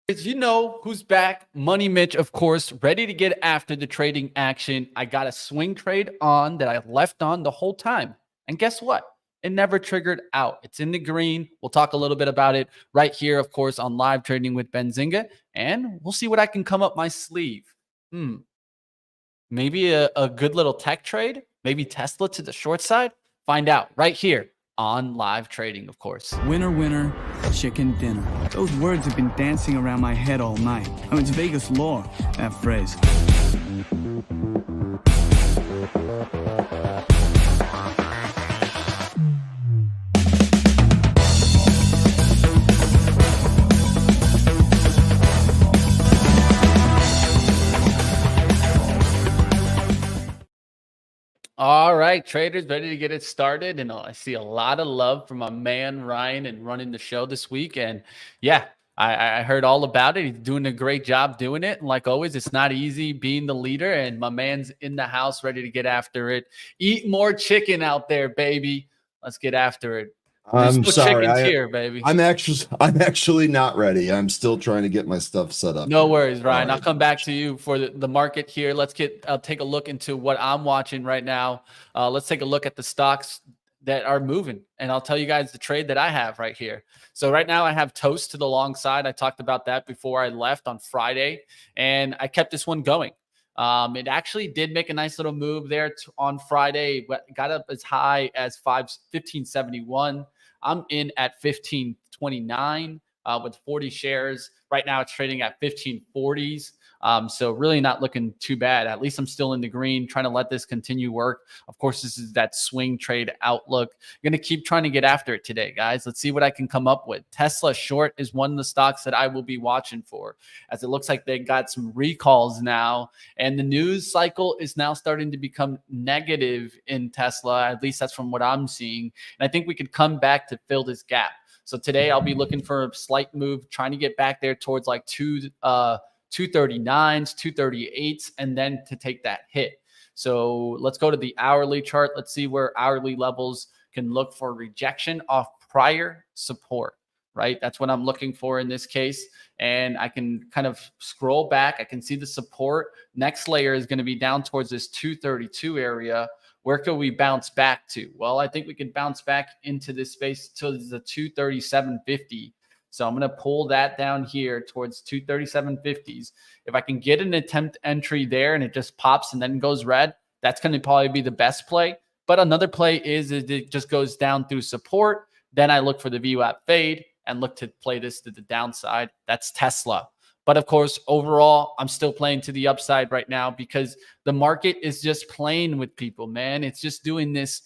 You know who's back? Money Mitch, of course, ready to get after the trading action. I got a swing trade on that I left on the whole time. And guess what? It never triggered out. It's in the green. We'll talk a little bit about it right here, of course, on live trading with Benzinga. And we'll see what I can come up my sleeve. Hmm. Maybe a good little tech trade? Maybe Tesla to the short side? Find out right here on live trading, of course. Winner, winner, chicken dinner. Those words have been dancing around my head all night. Oh, it's Vegas lore, that phrase. All right, traders, ready to get it started. And I see a lot of love from my man Ryan and running the show this week. And yeah, I heard all about it. He's doing a great job doing it. And like always, it's not easy being the leader. And my man's in the house ready to get after it. Eat more chicken out there, baby. Let's get after it. I'm sorry. Here, baby. I'm actually not ready. I'm still trying to get my stuff set up. No worries, Ryan. I'll come back to you for the market here. I'll take a look into what I'm watching right now. Let's take a look at the stocks that are moving, and I'll tell you guys the trade that I have right here. So right now I have Toast to the long side. I talked about that before I left on Friday, and I kept this one going. It actually did make a nice little move there on Friday. Got up as high as 1571. I'm in at 1529 with 40 shares. Right now it's trading at 1540s. So really not looking too bad. At least I'm still in the green, trying to let this continue work. Of course, this is that swing trade outlook. I'm going to keep trying to get after it today, guys. Let's see what I can come up with. Tesla short is one of the stocks that I will be watching for, as it looks like they got some recalls now. And the news cycle is now starting to become negative in Tesla. At least that's from what I'm seeing. And I think we could come back to fill this gap. So today I'll be looking for a slight move, trying to get back there towards like 239s, 238s, and then to take that hit. So let's go to the hourly chart. Let's see where hourly levels can look for rejection off prior support, right? That's what I'm looking for in this case. And I can kind of scroll back. I can see the support. Next layer is going to be down towards this 232 area. Where could we bounce back to? Well, I think we can bounce back into this space to the 237.50. So I'm going to pull that down here towards 237.50s. If I can get an attempt entry there and it just pops and then goes red, that's going to probably be the best play. But another play is it just goes down through support. Then I look for the VWAP fade and look to play this to the downside. That's Tesla. But of course, overall, I'm still playing to the upside right now because the market is just playing with people, man. It's just doing this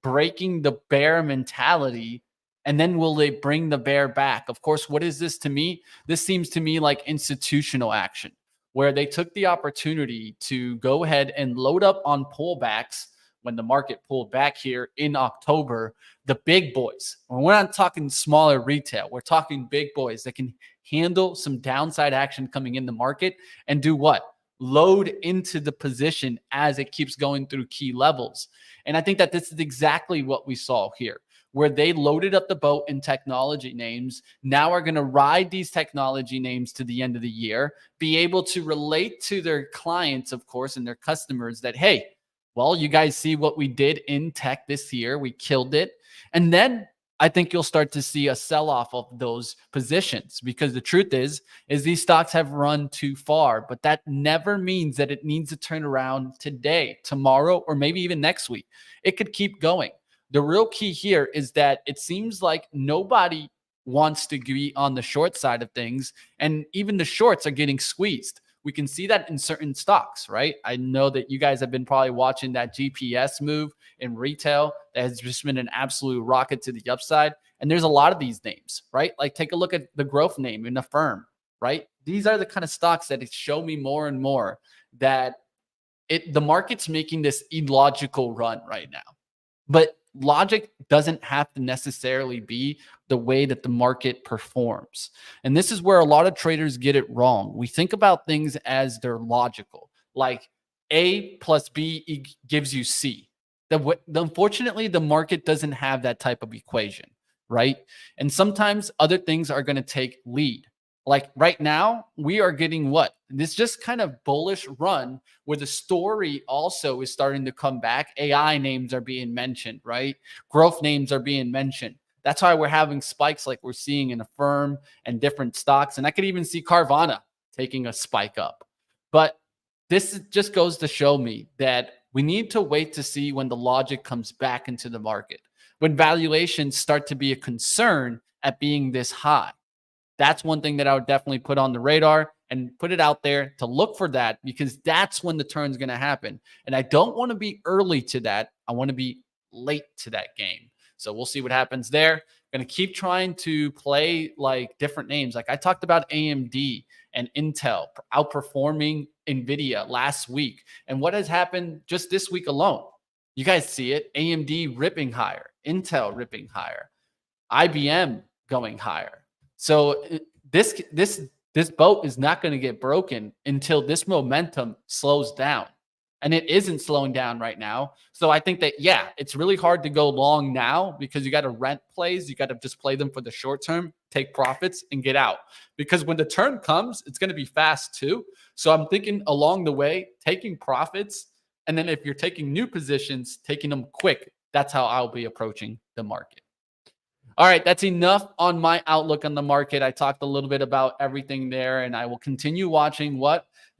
breaking the bear mentality. And then will they bring the bear back? Of course, what is this to me? This seems to me like institutional action, where they took the opportunity to go ahead and load up on pullbacks when the market pulled back here in October. The big boys, we're not talking smaller retail. We're talking big boys that can handle some downside action coming in the market and do what? Load into the position as it keeps going through key levels. And I think that this is exactly what we saw here, where they loaded up the boat in technology names, now are going to ride these technology names to the end of the year, be able to relate to their clients, of course, and their customers that, hey, well, you guys see what we did in tech this year. We killed it. And then I think you'll start to see a sell-off of those positions, because the truth is these stocks have run too far, but that never means that it needs to turn around today, tomorrow, or maybe even next week. It could keep going. The real key here is that it seems like nobody wants to be on the short side of things, and even the shorts are getting squeezed. We can see that in certain stocks, right? I know that you guys have been probably watching that GPS move in retail that has just been an absolute rocket to the upside. And there's a lot of these names, right? Like take a look at the growth name in Affirm, right? These are the kind of stocks that show me more and more that the market's making this illogical run right now. But logic doesn't have to necessarily be the way that the market performs. And this is where a lot of traders get it wrong. We think about things as they're logical, like A plus B gives you C. Unfortunately, the market doesn't have that type of equation, right? And sometimes other things are going to take lead. Like right now, we are getting what? This just kind of bullish run where the story also is starting to come back. AI names are being mentioned, right? Growth names are being mentioned. That's why we're having spikes like we're seeing in Affirm and different stocks. And I could even see Carvana taking a spike up. But this just goes to show me that we need to wait to see when the logic comes back into the market, when valuations start to be a concern at being this high. That's one thing that I would definitely put on the radar and put it out there to look for that, because that's when the turn's going to happen. And I don't want to be early to that. I want to be late to that game. So we'll see what happens there. Going to keep trying to play like different names. Like I talked about AMD and Intel outperforming Nvidia last week. And what has happened just this week alone? You guys see it. AMD ripping higher, Intel ripping higher, IBM going higher. So this boat is not going to get broken until this momentum slows down. And it isn't slowing down right now. So I think that, yeah, it's really hard to go long now because you got to rent plays. You got to just play them for the short term, take profits and get out. Because when the turn comes, it's going to be fast too. So I'm thinking along the way, taking profits. And then if you're taking new positions, taking them quick. That's how I'll be approaching the market. All right, that's enough on my outlook on the market. I talked a little bit about everything there, and I will continue watching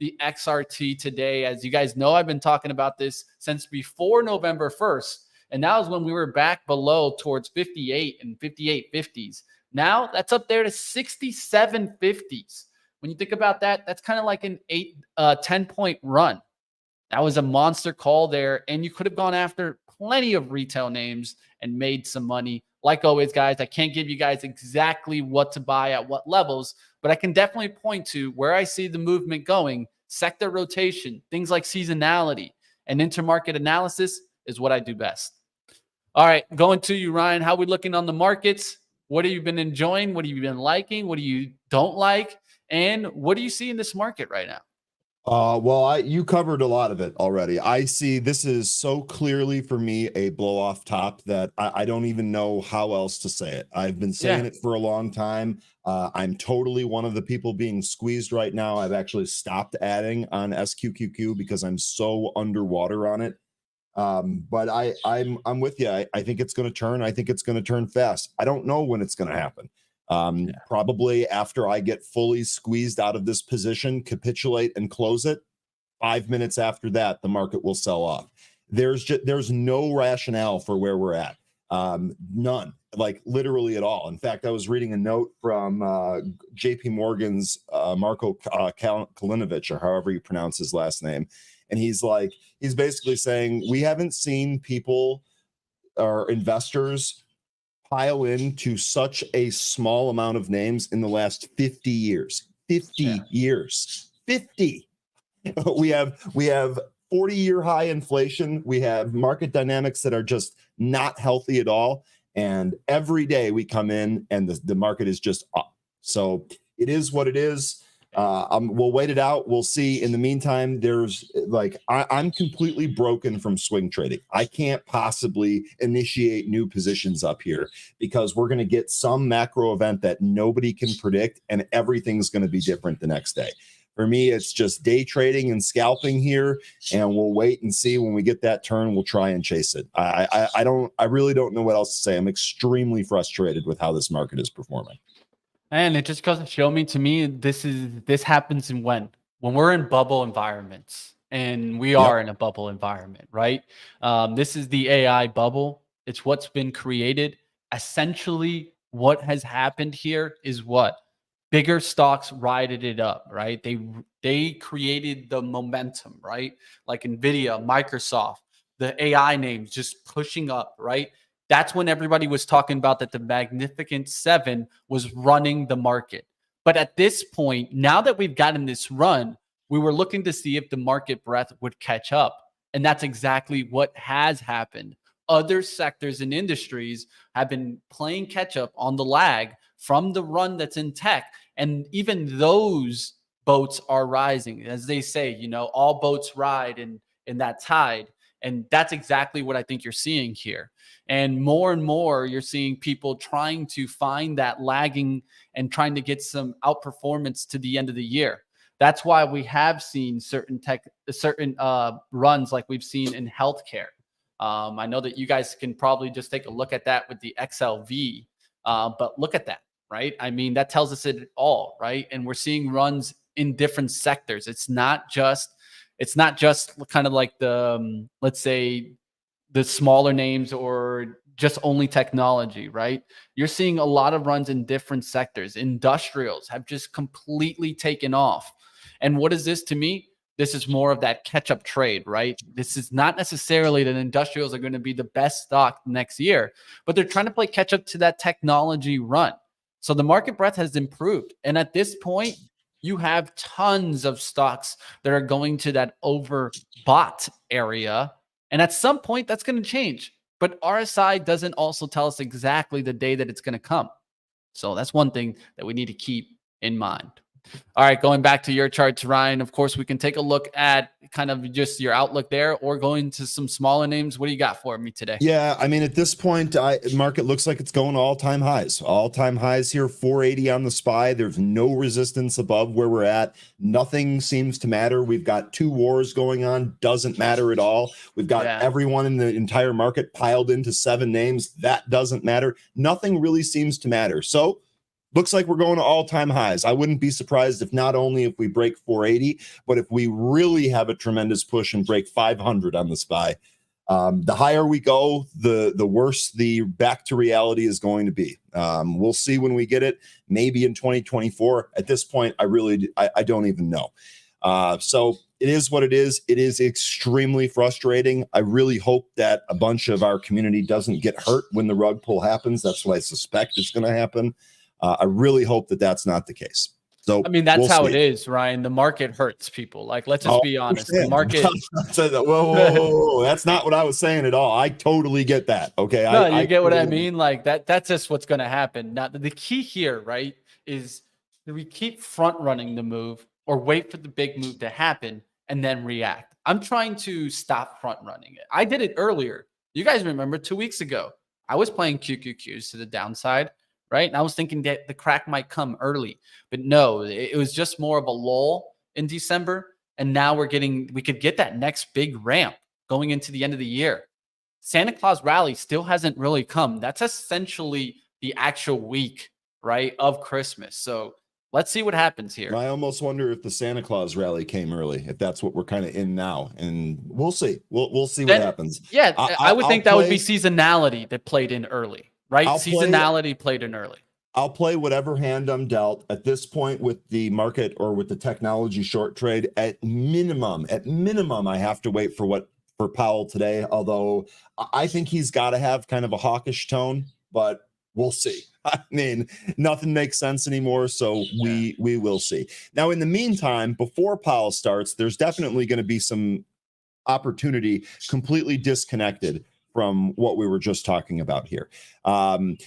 the XRT today. As you guys know, I've been talking about this since before November 1st, and now is when we were back below towards 58 and 58.50s. Now that's up there to 67.50s. When you think about that, that's kind of like an 10-point run. That was a monster call there, and you could have gone after plenty of retail names and made some money. Like always, guys, I can't give you guys exactly what to buy at what levels, but I can definitely point to where I see the movement going. Sector rotation, things like seasonality and intermarket analysis is what I do best. All right, going to you, Ryan. How are we looking on the markets? What have you been enjoying? What have you been liking? What do you don't like? And what do you see in this market right now? Well, you covered a lot of it already. I see this is so clearly for me a blow off top that I don't even know how else to say it. I've been saying it for a long time. I'm totally one of the people being squeezed right now. I've actually stopped adding on SQQQ because I'm so underwater on it. But I'm with you. I think it's going to turn. I think it's going to turn fast. I don't know when it's going to happen. Probably after I get fully squeezed out of this position, capitulate and close it. 5 minutes after that, the market will sell off. There's no rationale for where we're at. None, like literally at all. In fact, I was reading a note from JP Morgan's Marco Kalinovich, or however you pronounce his last name. And he's basically saying, we haven't seen people or investors pile into such a small amount of names in the last 50 years. 50 years. 50. We have 40-year high inflation. We have market dynamics that are just not healthy at all. And every day we come in and the market is just up. So it is what it is. We'll wait it out. We'll see. In the meantime, I'm completely broken from swing trading. I can't possibly initiate new positions up here because we're going to get some macro event that nobody can predict, and everything's going to be different the next day. For me, it's just day trading and scalping here, and we'll wait and see. When we get that turn, we'll try and chase it. I really don't know what else to say. I'm extremely frustrated with how this market is performing. And it just goes to show me, to me, this happens when we're in bubble environments, and we are in a bubble environment, right? This is the AI bubble. It's what's been created. Essentially, what has happened here is what bigger stocks rided it up, right? They created the momentum, right? Like Nvidia, Microsoft, the AI names just pushing up, right? That's when everybody was talking about that the Magnificent Seven was running the market. But at this point, now that we've gotten this run, we were looking to see if the market breadth would catch up. And that's exactly what has happened. Other sectors and industries have been playing catch up on the lag from the run that's in tech. And even those boats are rising. As they say, all boats ride in that tide. And that's exactly what I think you're seeing here. And more, you're seeing people trying to find that lagging and trying to get some outperformance to the end of the year. That's why we have seen certain runs like we've seen in healthcare. I know that you guys can probably just take a look at that with the XLV, but look at that, right? I mean, that tells us it all, right? And we're seeing runs in different sectors. It's not just kind of like the, let's say, the smaller names or just only technology, right? You're seeing a lot of runs in different sectors. Industrials have just completely taken off. And what is this to me? This is more of that catch-up trade, right? This is not necessarily that industrials are going to be the best stock next year, but they're trying to play catch-up to that technology run. So the market breadth has improved. And at this point, you have tons of stocks that are going to that overbought area. And at some point, that's going to change. But RSI doesn't also tell us exactly the day that it's going to come. So that's one thing that we need to keep in mind. All right, going back to your charts, Ryan, of course, we can take a look at kind of just your outlook there or going to some smaller names. What do you got for me today? Yeah, I mean, at this point, market looks like it's going all-time highs. All-time highs here, 480 on the SPY. There's no resistance above where we're at. Nothing seems to matter. We've got two wars going on. Doesn't matter at all. We've got everyone in the entire market piled into 7 names. That doesn't matter. Nothing really seems to matter. So looks like we're going to all-time highs. I wouldn't be surprised if not only if we break 480, but if we really have a tremendous push and break 500 on the SPY. The higher we go, the worse the back to reality is going to be. We'll see when we get it, maybe in 2024. At this point, I don't even know. So it is what it is. It is extremely frustrating. I really hope that a bunch of our community doesn't get hurt when the rug pull happens. That's what I suspect is going to happen. I really hope that that's not the case. So I mean, that's how it is, Ryan. The market hurts people. Like, let's just be honest. The market. Whoa, that's not what I was saying at all. I totally get that. Okay. No, you get what I mean? Like that's just what's going to happen. Now, the key here, right, is that we keep front running the move or wait for the big move to happen and then react. I'm trying to stop front running it. I did it earlier. You guys remember 2 weeks ago, I was playing QQQs to the downside. Right. And I was thinking that the crack might come early, but no, it was just more of a lull in December. And now we could get that next big ramp going into the end of the year. Santa Claus rally still hasn't really come. That's essentially the actual week, right, of Christmas. So let's see what happens here. I almost wonder if the Santa Claus rally came early, if that's what we're kind of in now. And we'll see. We'll see what happens. Yeah, I would think that would be seasonality that played in early. Right? Seasonality played in early. I'll play whatever hand I'm dealt at this point with the market or with the technology short trade. At minimum, I have to wait for Powell today. Although I think he's got to have kind of a hawkish tone, but we'll see. I mean, nothing makes sense anymore. So we will see. Now, in the meantime, before Powell starts, there's definitely going to be some opportunity completely disconnected from what we were just talking about here.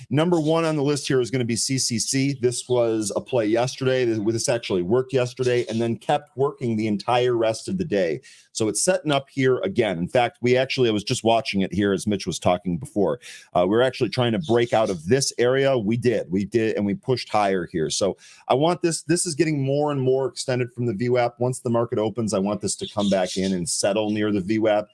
Number one on the list here is going to be CCC. This was a play yesterday. This actually worked yesterday and then kept working the entire rest of the day. So it's setting up here again. In fact, I was just watching it here as Mitch was talking before. We're actually trying to break out of this area. We did, and we pushed higher here. So I want this is getting more and more extended from the VWAP. Once the market opens, I want this to come back in and settle near the VWAP.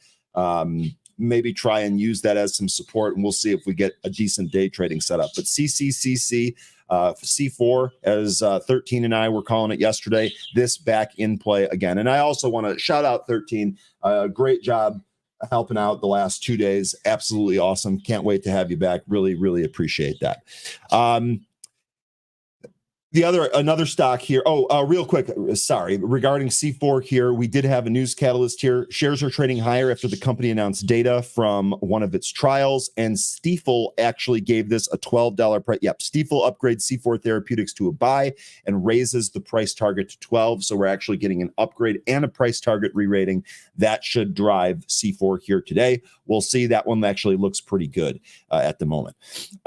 Maybe try and use that as some support, and we'll see if we get a decent day trading setup. But CCCC, C4, as 13 and I were calling it yesterday, this back in play again. And I also want to shout out 13. Great job helping out the last 2 days. Absolutely awesome. Can't wait to have you back. Really, really appreciate that. Another stock here. Real quick. Sorry. Regarding C4 here, we did have a news catalyst here. Shares are trading higher after the company announced data from one of its trials, and Stifel actually gave this a $12 price. Yep. Stifel upgrades C4 Therapeutics to a buy and raises the price target to 12. So we're actually getting an upgrade and a price target re-rating. That should drive C4 here today. We'll see. That one actually looks pretty good at the moment.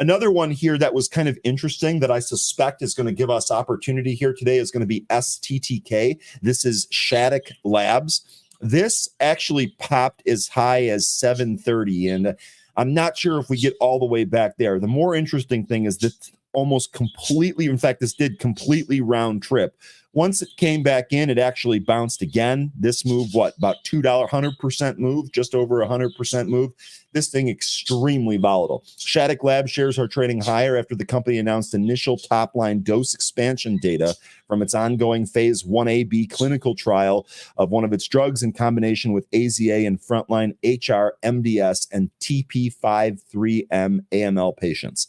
Another one here that was kind of interesting that I suspect is going to give us opportunity here today is going to be STTK. This is Shattuck Labs. This actually popped as high as 730, and I'm not sure if we get all the way back there. The more interesting thing is that almost completely, in fact, this did completely round trip. Once it came back in, it actually bounced again. This move, about $2, 100% move, just over 100% move. This thing extremely volatile. Shattuck Lab shares are trading higher after the company announced initial top-line dose expansion data from its ongoing phase 1AB clinical trial of one of its drugs in combination with AZA in frontline HR, MDS, and TP53M AML patients.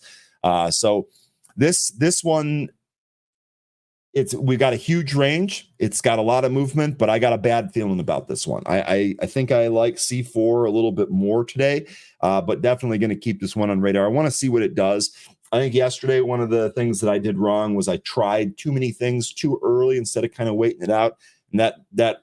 So this one, we've got a huge range. It's got a lot of movement, but I got a bad feeling about this one. I think I like C4 a little bit more today, but definitely going to keep this one on radar. I want to see what it does. I think yesterday, one of the things that I did wrong was I tried too many things too early instead of kind of waiting it out. And that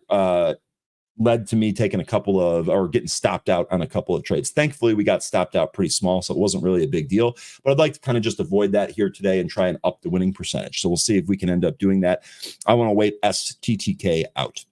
led to me taking getting stopped out on a couple of trades. Thankfully, we got stopped out pretty small, so it wasn't really a big deal. But I'd like to kind of just avoid that here today and try and up the winning percentage. So we'll see if we can end up doing that. I want to wait STTK out.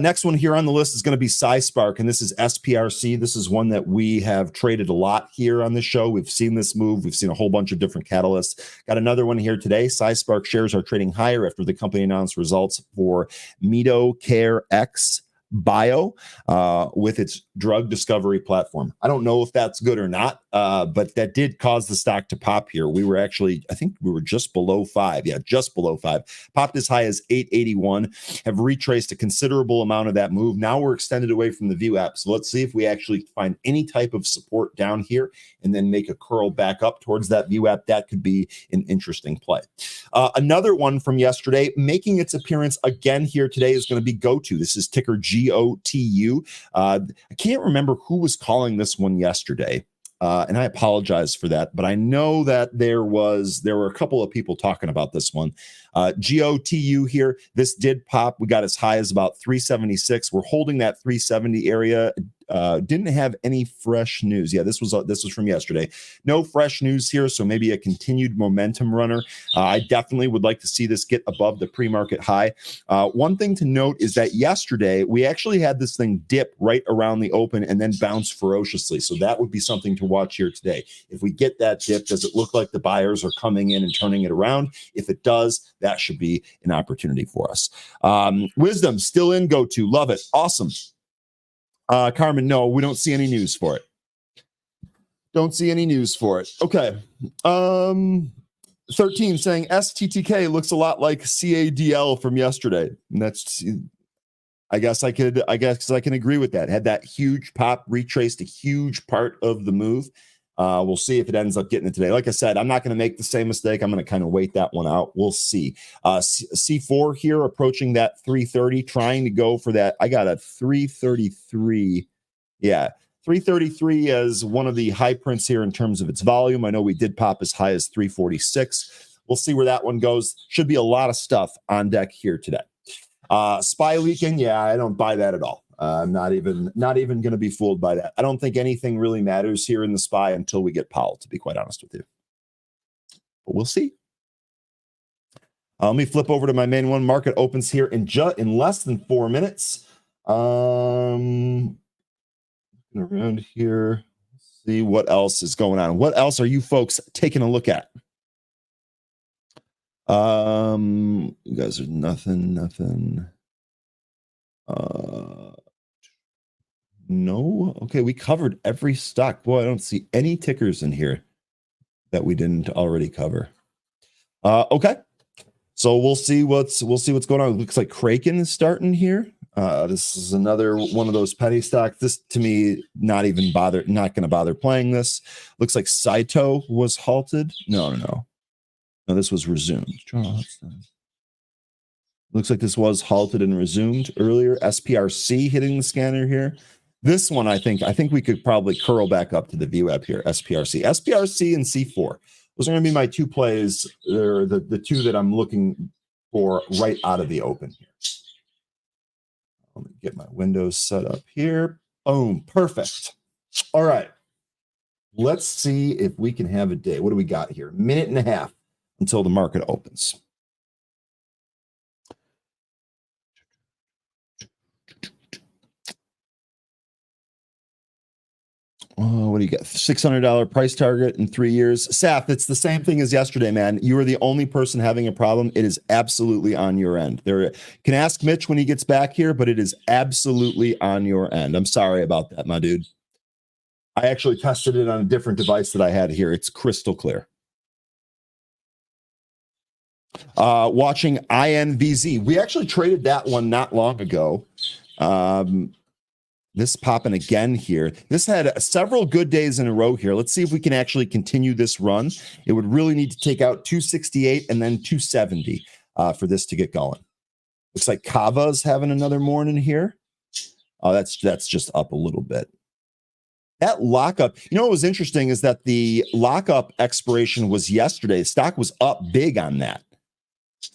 Next one here on the list is going to be SciSpark, and this is SPRC. This is one that we have traded a lot here on the show. We've seen this move. We've seen a whole bunch of different catalysts. Got another one here today. SciSpark shares are trading higher after the company announced results for Mitocare X Bio with its drug discovery platform. I don't know if that's good or not, but that did cause the stock to pop here. We were actually, I think we were just below 5. Yeah, just below 5. Popped as high as 881. Have retraced a considerable amount of that move. Now we're extended away from the view app. So let's see if we actually find any type of support down here and then make a curl back up towards that view app. That could be an interesting play. Another one from yesterday making its appearance again here today is going to be GoTo. This is ticker GOTU. I can't remember who was calling this one yesterday, and I apologize for that, but I know that there were a couple of people talking about this one. GOTU here, this did pop. We got as high as about 376. We're holding that 370 area. Didn't have any fresh news. Yeah, this was from yesterday. No fresh news here, so maybe a continued momentum runner. I definitely would like to see this get above the pre-market high. One thing to note is that yesterday we actually had this thing dip right around the open and then bounce ferociously. So that would be something to watch here today. If we get that dip, does it look like the buyers are coming in and turning it around? If it does, that should be an opportunity for us. Wisdom still in GoTo. Love it. Awesome. Carmen, no, we don't see any news for it. Don't see any news for it. Okay. 13 saying STTK looks a lot like CADL from yesterday. And that's, I guess I can agree with that. Had that huge pop, retraced a huge part of the move. We'll see if it ends up getting it today. Like I said, I'm not going to make the same mistake. I'm going to kind of wait that one out. We'll see. C4 here approaching that 330, trying to go for that. I got a 333. Yeah, 333 as one of the high prints here in terms of its volume. I know we did pop as high as 346. We'll see where that one goes. Should be a lot of stuff on deck here today. SPY leaking. Yeah, I don't buy that at all. I'm not even going to be fooled by that. I don't think anything really matters here in the SPY until we get Powell, to be quite honest with you. But we'll see. Let me flip over to my main one. Market opens here in less than 4 minutes. Around here, see what else is going on. What else are you folks taking a look at? You guys are nothing. No. Okay, we covered every stock. Boy, I don't see any tickers in here that we didn't already cover. Okay. So we'll see what's going on. It looks like Kraken is starting here. This is another one of those penny stocks. This to me, not going to bother playing this. Looks like Saito was halted. No, this was resumed. Looks like this was halted and resumed earlier. SPRC hitting the scanner here. This one, I think we could probably curl back up to the view app here. SPRC and C4. Those are going to be my two plays. They're the two that I'm looking for right out of the open here. Let me get my windows set up here. Boom, perfect. All right. Let's see if we can have a day. What do we got here? Minute and a half until the market opens. What do you get? $600 price target in 3 years. Saf, it's the same thing as yesterday, man. You are the only person having a problem. It is absolutely on your end. There, can ask Mitch when he gets back here, but it is absolutely on your end. I'm sorry about that, my dude. I actually tested it on a different device that I had here. It's crystal clear. Watching INVZ. We actually traded that one not long ago. This popping again here. This had several good days in a row here. Let's see if we can actually continue this run. It would really need to take out 268 and then 270 for this to get going. Looks like Kava's having another morning here. Oh, that's just up a little bit. That lockup, you know what was interesting is that the lockup expiration was yesterday. Stock was up big on that.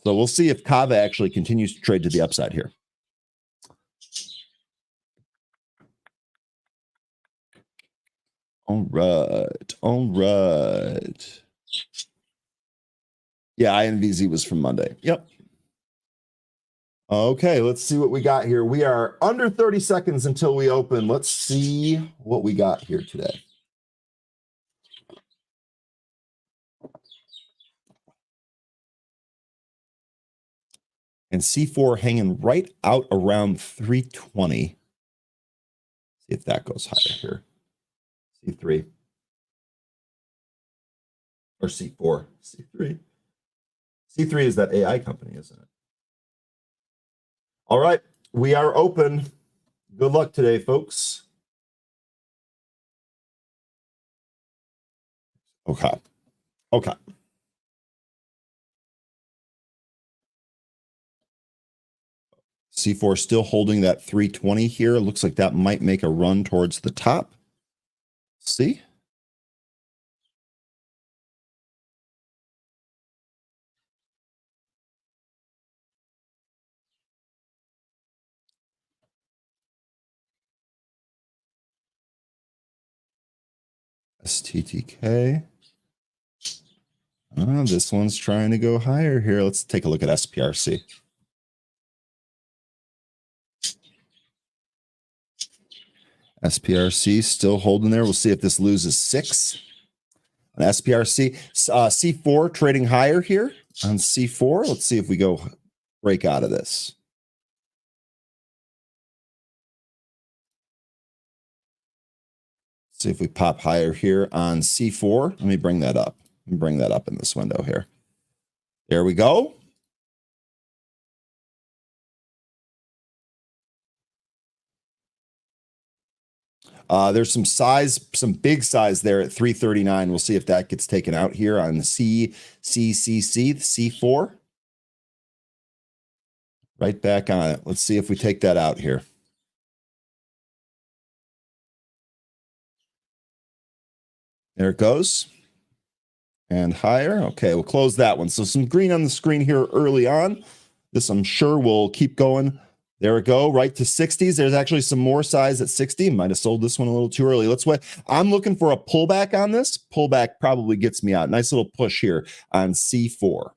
So we'll see if Kava actually continues to trade to the upside here. All right. All right. Yeah, INVZ was from Monday. Yep. Okay, let's see what we got here. We are under 30 seconds until we open. Let's see what we got here today. And C4 hanging right out around 320. See if that goes higher here. C3 or C4. C3. C3 is that AI company, isn't it? All right, we are open. Good luck today, folks. Okay. Okay. C4 still holding that 320 here. Looks like that might make a run towards the top. See? STTK. Oh, this one's trying to go higher here. Let's take a look at SPRC. SPRC still holding there. We'll see if this loses 6 on SPRC. C4 trading higher here on C4. Let's see if we go break out of this. See if we pop higher here on C4. Let me bring that up. Let me bring that up in this window here. There we go. There's some size, some big size there at 339. We'll see if that gets taken out here on the C4. Right back on it. Let's see if we take that out here. There it goes. And higher. Okay, we'll close that one. So some green on the screen here early on. This I'm sure will keep going. There we go, right to 60s. There's actually some more size at 60. Might have sold this one a little too early. Let's wait. I'm looking for a pullback on this. Pullback probably gets me out. Nice little push here on C4.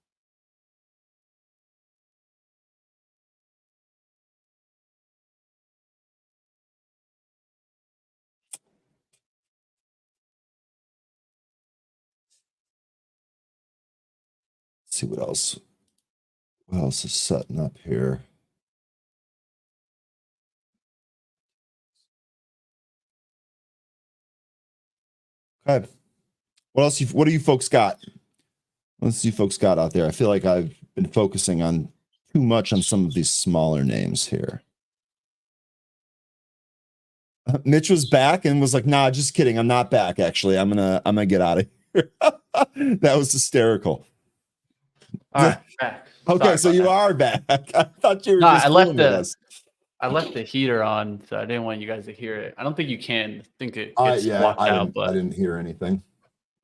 Let's see what else. What else is setting up here? Okay. What do you folks got? Let's see folks got out there. I feel like I've been focusing on too much on some of these smaller names here. Mitch was back and was like, nah, just kidding. I'm not back. Actually, I'm gonna get out of here. That was hysterical. All right, back. Okay, so you are back. I thought you were just I left the heater on, so I didn't want you guys to hear it. I don't think you can. I think it gets blocked out, but I didn't hear anything.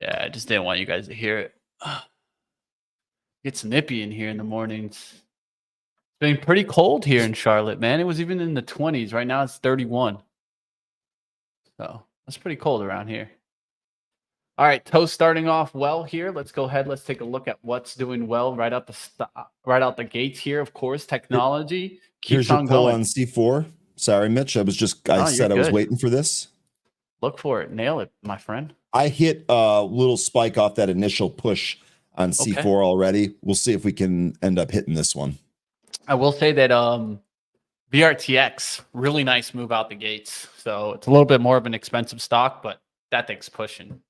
Yeah, I just didn't want you guys to hear it. It's nippy in here in the mornings. It's been pretty cold here in Charlotte, man. It was even in the 20s. Right now it's 31. So that's pretty cold around here. All right, Toast starting off well here. Let's go ahead. Let's take a look at what's doing well right out the gates here. Of course, technology keeps on going. On C4. Sorry, Mitch. I said I was waiting for this. Look for it. Nail it, my friend. I hit a little spike off that initial push on C4 already. We'll see if we can end up hitting this one. I will say that VRTX, really nice move out the gates. So it's a little bit more of an expensive stock, but that thing's pushing.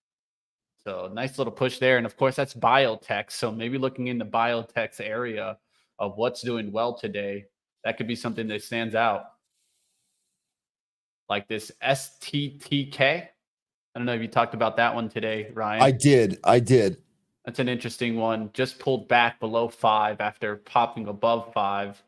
So nice little push there. And of course, that's Biotech. So maybe looking in the Biotech's area of what's doing well today, that could be something that stands out. Like this STTK. I don't know if you talked about that one today, Ryan. I did. That's an interesting one. Just pulled back below 5 after popping above 5.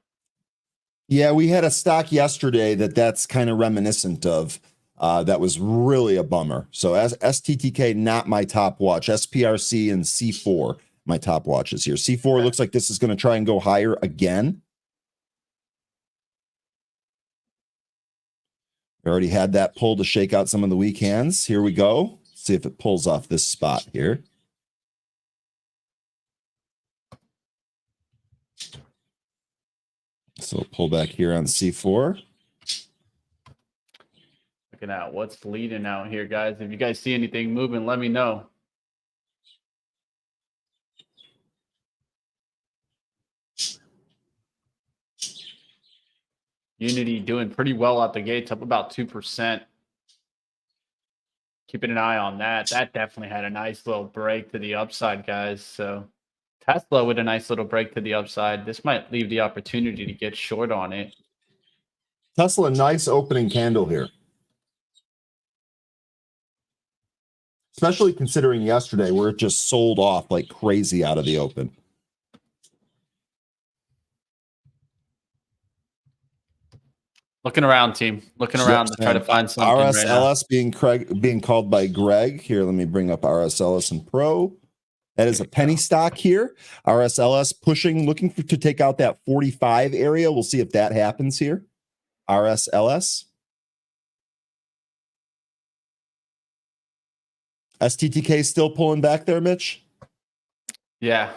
Yeah, we had a stock yesterday that's kind of reminiscent of. That was really a bummer. So as STTK, not my top watch. SPRC and C4, my top watches here. C4 looks like this is going to try and go higher again. We already had that pull to shake out some of the weak hands. Here we go. See if it pulls off this spot here. So pull back here on C4. Looking at what's leading out here, guys. If you guys see anything moving, let me know. Unity doing pretty well out the gates, up about 2%. Keeping an eye on that. That definitely had a nice little break to the upside, guys. So Tesla with a nice little break to the upside. This might leave the opportunity to get short on it. Tesla, nice opening candle here. Especially considering yesterday where it just sold off like crazy out of the open. Looking around, team. Looking around to try to find something. RSLS being called by Greg. Here, let me bring up RSLS and Pro. That is a penny stock here. RSLS pushing, looking to take out that 45 area. We'll see if that happens here. RSLS. STTK still pulling back there, Mitch? Yeah.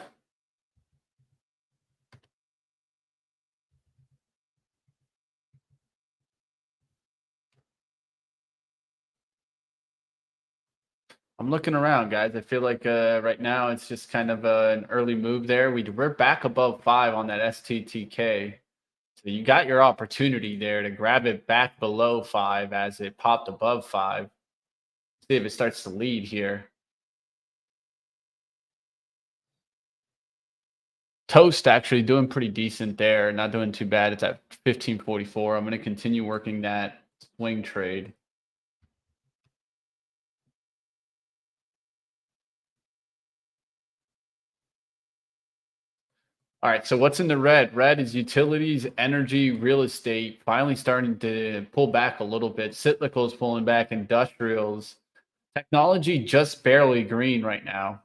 I'm looking around, guys. I feel like right now it's just kind of an early move there. We're back above 5 on that STTK. So you got your opportunity there to grab it back below 5 as it popped above 5. See if it starts to lead here. Toast actually doing pretty decent there. Not doing too bad. It's at 1544. I'm going to continue working that swing trade. All right, so what's in the red? Red is utilities, energy, real estate, finally starting to pull back a little bit. Cyclicals pulling back, industrials. Technology just barely green right now.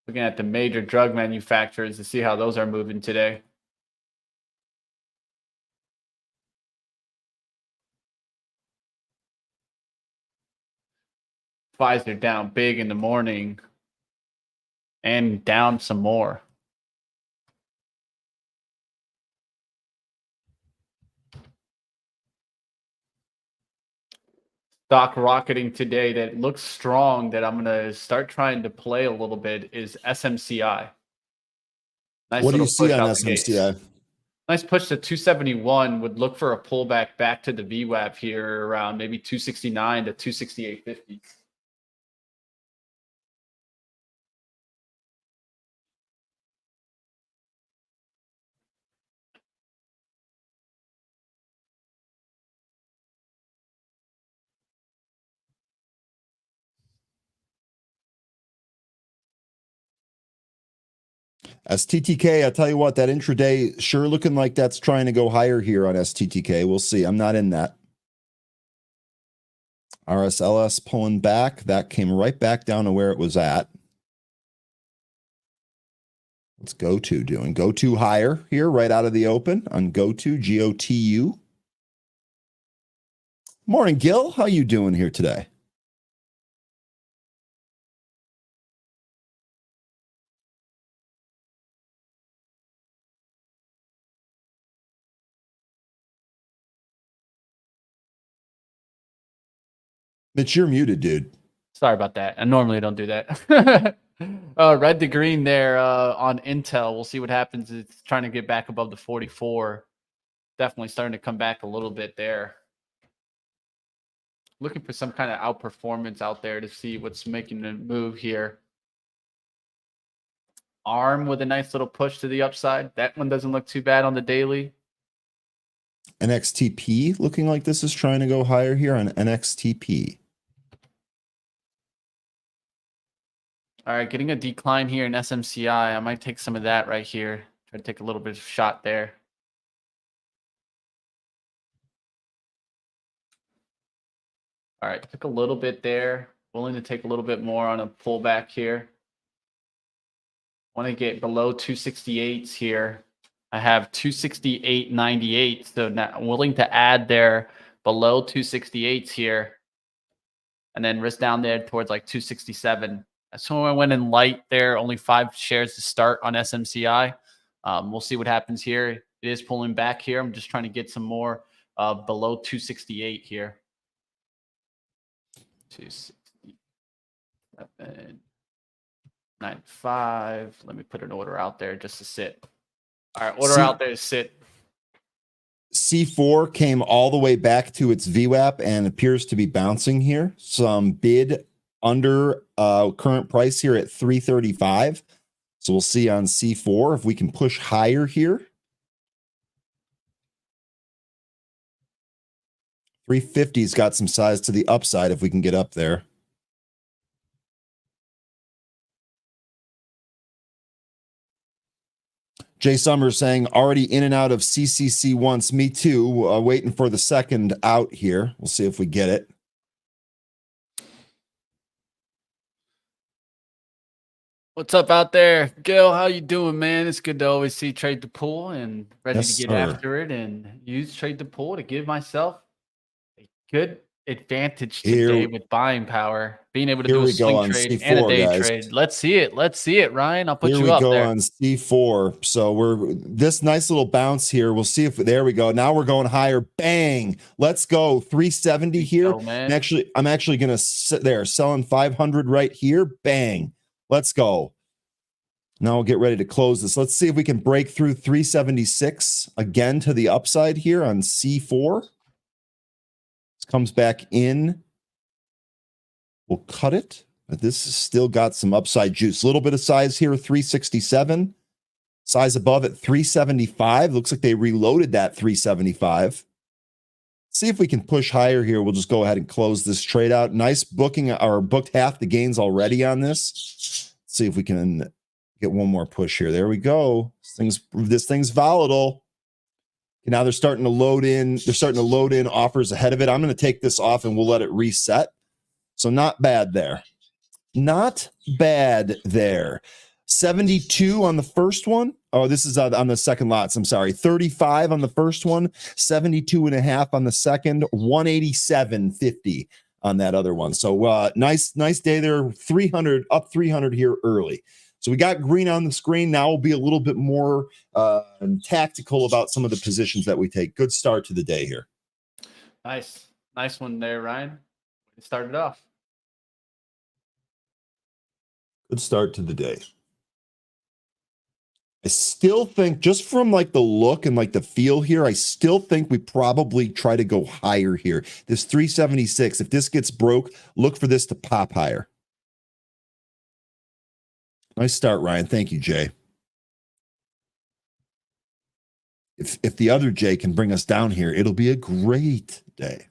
Looking at the major drug manufacturers to see how those are moving today. Pfizer down big in the morning and down some more. Stock rocketing today that looks strong that I'm going to start trying to play a little bit is SMCI. Nice. What do you see on SMCI? Nice push to 271. Would look for a pullback back to the VWAP here around maybe 269 to 268.50. STTK, I tell you what, that intraday sure looking like that's trying to go higher here on STTK. We'll see. I'm not in that. RSLS pulling back. That came right back down to where it was at. What's GoTo doing? GoTo higher here right out of the open on GoTo, GOTU. Morning, Gil. How you doing here today? Mitch, you're muted, dude. Sorry about that. I normally don't do that. Red to green there on Intel. We'll see what happens. It's trying to get back above the 44. Definitely starting to come back a little bit there. Looking for some kind of outperformance out there to see what's making the move here. ARM with a nice little push to the upside. That one doesn't look too bad on the daily. NXTP looking like this is trying to go higher here on NXTP. All right, getting a decline here in SMCI. I might take some of that right here. Try to take a little bit of shot there. All right, took a little bit there. Willing to take a little bit more on a pullback here. Want to get below 268s here. I have 268.98, so now I'm willing to add there below 268s here. And then risk down there towards like 267. So I went in light there, only 5 shares to start on SMCI. We'll see what happens here. It is pulling back here. I'm just trying to get some more below 268 here. 267, 95. Let me put an order out there just to sit. All right, order out there to sit. C4 came all the way back to its VWAP and appears to be bouncing here. Some bid under current price here at 335. So we'll see on C4 if we can push higher here. 350's got some size to the upside if we can get up there. Jay Summers saying already in and out of CCC once. Me too. Waiting for the second out here. We'll see if we get it. What's up out there, Gil? How you doing, man? It's good to always see Trade to Pool and ready to get after it and use Trade to Pool to give myself a good advantage today with buying power, being able to do a swing trade and a day trade. Let's see it. Let's see it, Ryan. I'll put you up there. Here we go on C4. So we're this nice little bounce here. We'll see if there we go. Now we're going higher. Bang. Let's go. 370 here. Go, man. I'm actually going to sit there selling 500 right here. Bang. Let's go. Now we'll get ready to close this. Let's see if we can break through 376 again to the upside here on C4. This comes back in. We'll cut it. But this has still got some upside juice. A little bit of size here, 367. Size above at 375. Looks like they reloaded that 375. See if we can push higher here. We'll just go ahead and close this trade out. Nice booking, or booked half the gains already on this. Let's see if we can get one more push here. There we go. This thing's volatile. And now they're starting to load in. They're starting to load in offers ahead of it. I'm going to take this off and we'll let it reset. So not bad there. Not bad there. 72 on the first one. Oh, this is on the second lots. I'm sorry. 35 on the first one, 72.5 on the second, 187.50 on that other one. So nice day there. 300 up 300 here early. So we got green on the screen. Now we'll be a little bit more tactical about some of the positions that we take. Good start to the day here. Nice one there, Ryan. Started off. Good start to the day. I still think, just from like the look and like the feel here, I still think we probably try to go higher here. This 376, if this gets broke, look for this to pop higher. Nice start, Ryan. Thank you, Jay. If the other Jay can bring us down here, it'll be a great day.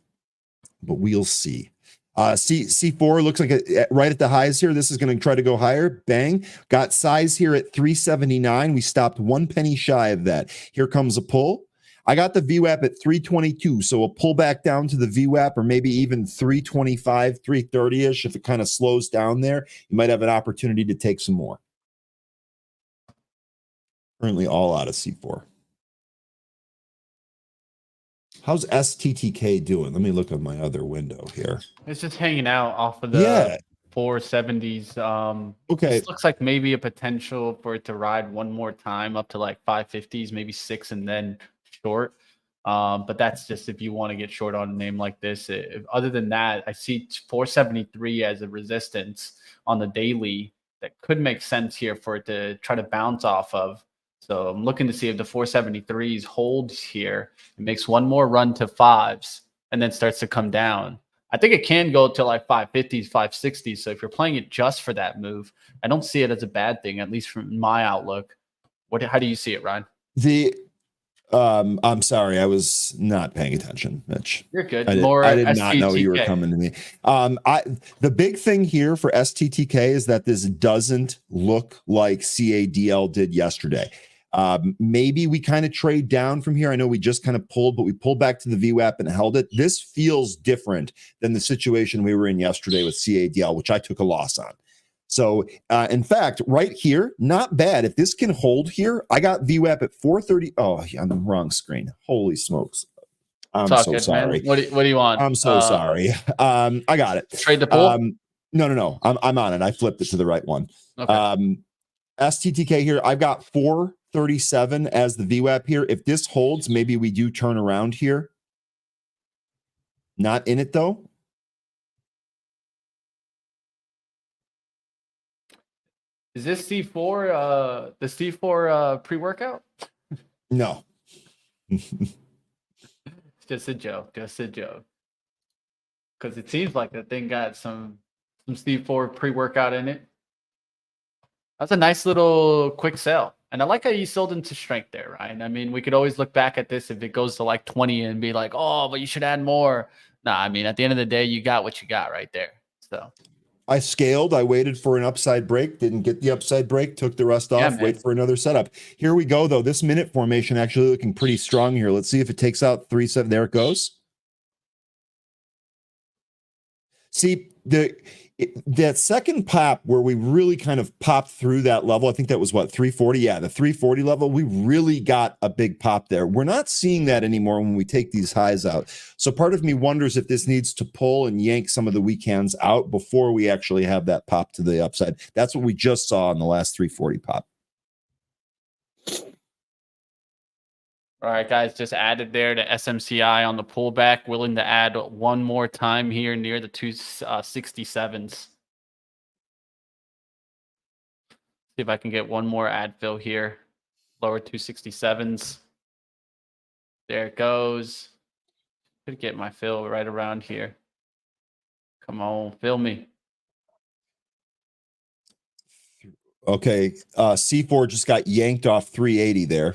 But we'll see. C4 looks like right at the highs here. This is going to try to go higher. Bang. Got size here at 379. We stopped 1 penny shy of that. Here comes a pull. I got the VWAP at 322. So a pull back down to the VWAP, or maybe even 325, 330-ish. If it kind of slows down there, you might have an opportunity to take some more. Currently all out of C4. How's STTK doing? Let me look at my other window here. It's just hanging out off of the 470s. Okay. This looks like maybe a potential for it to ride one more time up to like 550s, maybe 6, and then short. But that's just if you want to get short on a name like this. Other than that, I see 473 as a resistance on the daily that could make sense here for it to try to bounce off of. So I'm looking to see if the 473s holds here. It makes one more run to fives and then starts to come down. I think it can go to like 550s, 560s. So if you're playing it just for that move, I don't see it as a bad thing, at least from my outlook. How do you see it, Ryan? I'm sorry, I was not paying attention, Mitch. You're good. I did not know you were coming to me. The big thing here for STTK is that this doesn't look like CADL did yesterday. Maybe we kind of trade down from here. I know we just kind of pulled, but we pulled back to the VWAP and held it. This feels different than the situation we were in yesterday with CADL, which I took a loss on. So, in fact, right here, not bad. If this can hold here, I got VWAP at 430. Oh, yeah, on the wrong screen. Holy smokes. I'm so good, sorry. Man. What do you want? I'm so sorry. I got it. Trade the pool? No. I'm on it. I flipped it to the right one. Okay. STTK here, I've got 437 as the VWAP here. If this holds, maybe we do turn around here. Not in it, though. Is this C4 the C4 pre-workout? No. It's just a joke. Just a joke. Because it seems like the thing got some C4 pre-workout in it. That's a nice little quick sell. And I like how you sold into strength there, Ryan. I mean, we could always look back at this if it goes to like 20 and be like, oh, but you should add more. Nah, I mean, at the end of the day, you got what you got right there. So I scaled. I waited for an upside break. Didn't get the upside break. Took the rest off. Wait for another setup. Here we go, though. This minute formation actually looking pretty strong here. Let's see if it takes out 3-7. There it goes. See, that second pop where we really kind of popped through that level, I think that was what, 340? Yeah, the 340 level, we really got a big pop there. We're not seeing that anymore when we take these highs out. So part of me wonders if this needs to pull and yank some of the weak hands out before we actually have that pop to the upside. That's what we just saw in the last 340 pop. All right, guys, just added there to SMCI on the pullback. Willing to add one more time here near the 267s. See if I can get one more ad fill here. Lower 267s. There it goes. Could get my fill right around here. Come on, fill me. Okay, C4 just got yanked off 380 there.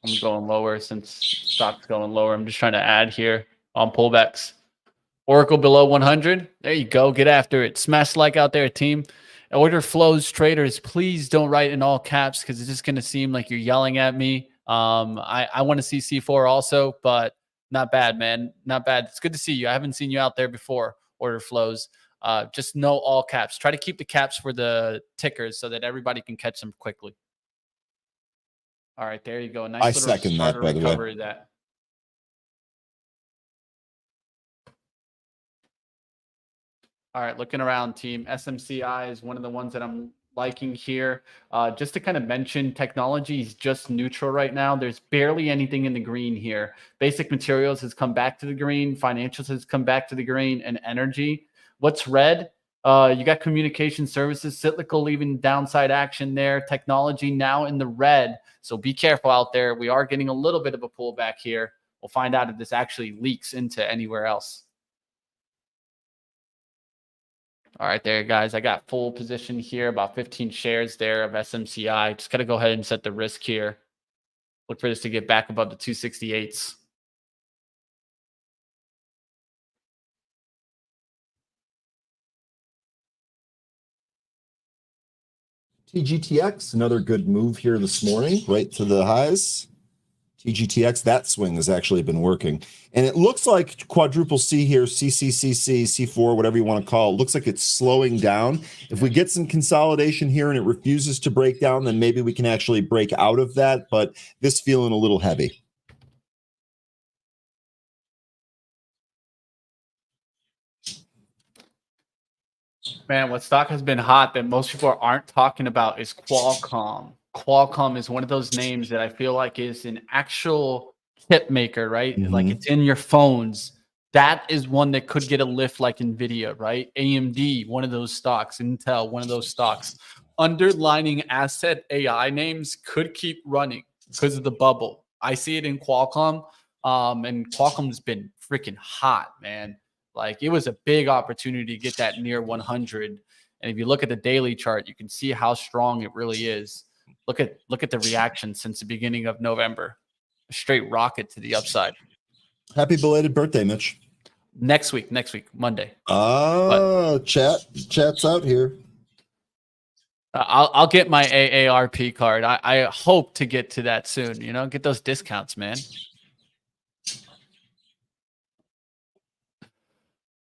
I'm going lower since stock's going lower. I'm just trying to add here on pullbacks. Oracle below 100. There you go. Get after it. Smash like out there, team. Order flows, traders. Please don't write in all caps because it's just going to seem like you're yelling at me. I want to see C4 also, but not bad, man. Not bad. It's good to see you. I haven't seen you out there before. Order flows. Just no all caps. Try to keep the caps for the tickers so that everybody can catch them quickly. All right, there you go. Nice. I second that, by the way. That. All right, looking around, team. SMCI is one of the ones that I'm liking here. Just to kind of mention, technology is just neutral right now. There's barely anything in the green here. Basic materials has come back to the green. Financials has come back to the green. And energy. What's red? You got communication services, cyclical leaving downside action there. Technology now in the red. So be careful out there. We are getting a little bit of a pullback here. We'll find out if this actually leaks into anywhere else. All right, there, guys. I got full position here, about 15 shares there of SMCI. Just got to go ahead and set the risk here. Look for this to get back above the 268s. TGTX, another good move here this morning, right to the highs. TGTX, that swing has actually been working. And it looks like quadruple C here, CCCC, C4, whatever you want to call it, looks like it's slowing down. If we get some consolidation here and it refuses to break down, then maybe we can actually break out of that. But this feeling a little heavy. Man, what stock has been hot that most people aren't talking about is Qualcomm. Qualcomm is one of those names that I feel like is an actual chip maker, right? Like it's in your phones. That is one that could get a lift like Nvidia, right? AMD, one of those stocks. Intel, one of those stocks. Underlining asset AI names could keep running because of the bubble. I see it in Qualcomm, and Qualcomm's been freaking hot, man. Like it was a big opportunity to get that near 100. And if you look at the daily chart, you can see how strong it really is. Look at the reaction since the beginning of November. A straight rocket to the upside. Happy belated birthday, Mitch. Next week, Monday. Chat's out here. I'll get my AARP card. I hope to get to that soon. You know, get those discounts, man.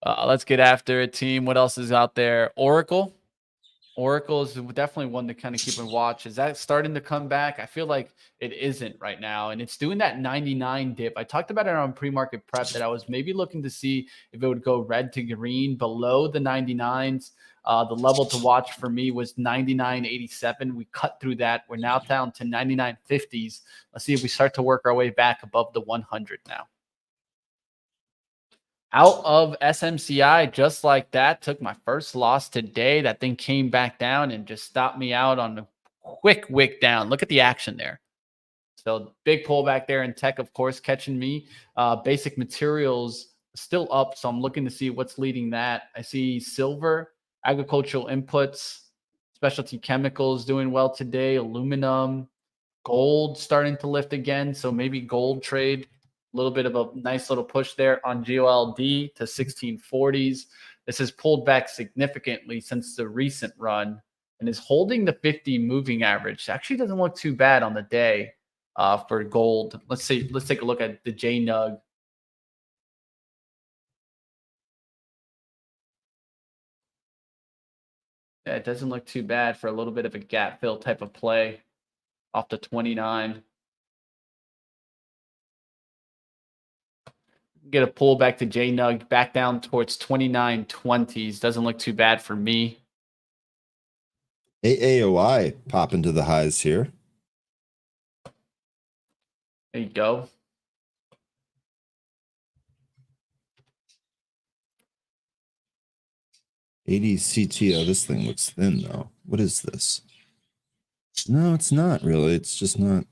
Let's get after it, team. What else is out there? Oracle is definitely one to kind of keep and watch. Is that starting to come back? I feel like it isn't right now, and it's doing that 99 dip. I talked about it on pre-market prep that I was maybe looking to see if it would go red to green below the 99s. The level to watch for me was 99.87. We cut through that. We're now down to 99.50s. Let's see if we start to work our way back above the 100 now. Out of SMCI, just like that, took my first loss today. That thing came back down and just stopped me out on a quick wick down. Look at the action there. So big pullback there, and tech, of course, catching me. Basic materials still up, so I'm looking to see what's leading that. I see silver, agricultural inputs, specialty chemicals doing well today, aluminum, gold starting to lift again, so maybe gold trade. A little bit of a nice little push there on GOLD to 1640s. This has pulled back significantly since the recent run and is holding the 50 moving average. Actually doesn't look too bad on the day for gold. Let's take a look at the JNUG. Yeah, it doesn't look too bad for a little bit of a gap fill type of play off the 29. Get a pull back to JNUG, back down towards 29.20s. Doesn't look too bad for me. AAOI pop into the highs here. There you go. ADCTO, this thing looks thin though. What is this? No, it's not really. It's just not.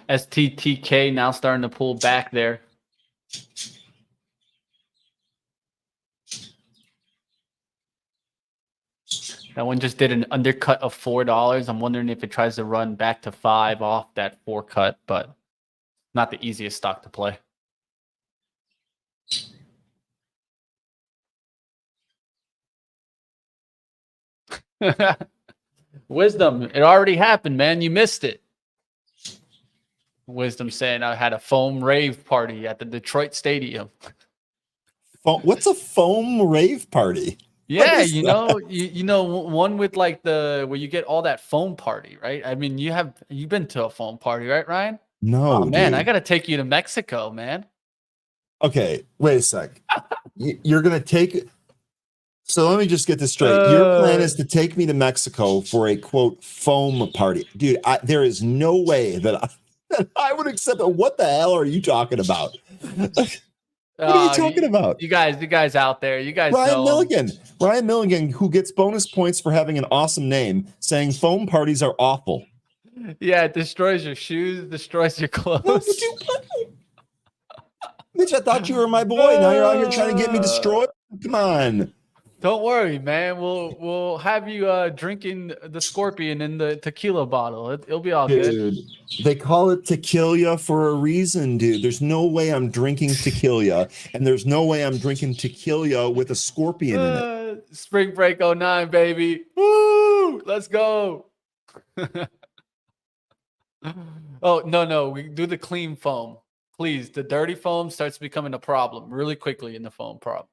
STTK now starting to pull back there. That one just did an undercut of $4. I'm wondering if it tries to run back to 5 off that 4 cut, but not the easiest stock to play. Wisdom, it already happened, man. You missed it. Wisdom saying I had a foam rave party at the Detroit Stadium. What's a foam rave party? Yeah, you know, one with like where you get all that foam party, right? I mean, you've been to a foam party, right, Ryan? No, man, dude. I gotta take you to Mexico, man. Okay, wait a sec. You're gonna take. So let me just get this straight. Your plan is to take me to Mexico for a quote foam party, dude. There is no way that I would accept it. What the hell are you talking about? What are you talking about? You guys out there, you guys Ryan know Milligan. Ryan Milligan, who gets bonus points for having an awesome name, saying foam parties are awful. Yeah, it destroys your shoes, destroys your clothes. Mitch, I thought you were my boy. Now you're out here trying to get me destroyed. Come on. Don't worry, man. We'll have you drinking the Scorpion in the tequila bottle. It'll be all good. They call it tequila for a reason, dude. There's no way I'm drinking tequila, and there's no way I'm drinking tequila with a scorpion in it. Spring break 09, baby. Woo! Let's go. Oh, no. We do the clean foam. Please, the dirty foam starts becoming a problem really quickly in the foam party.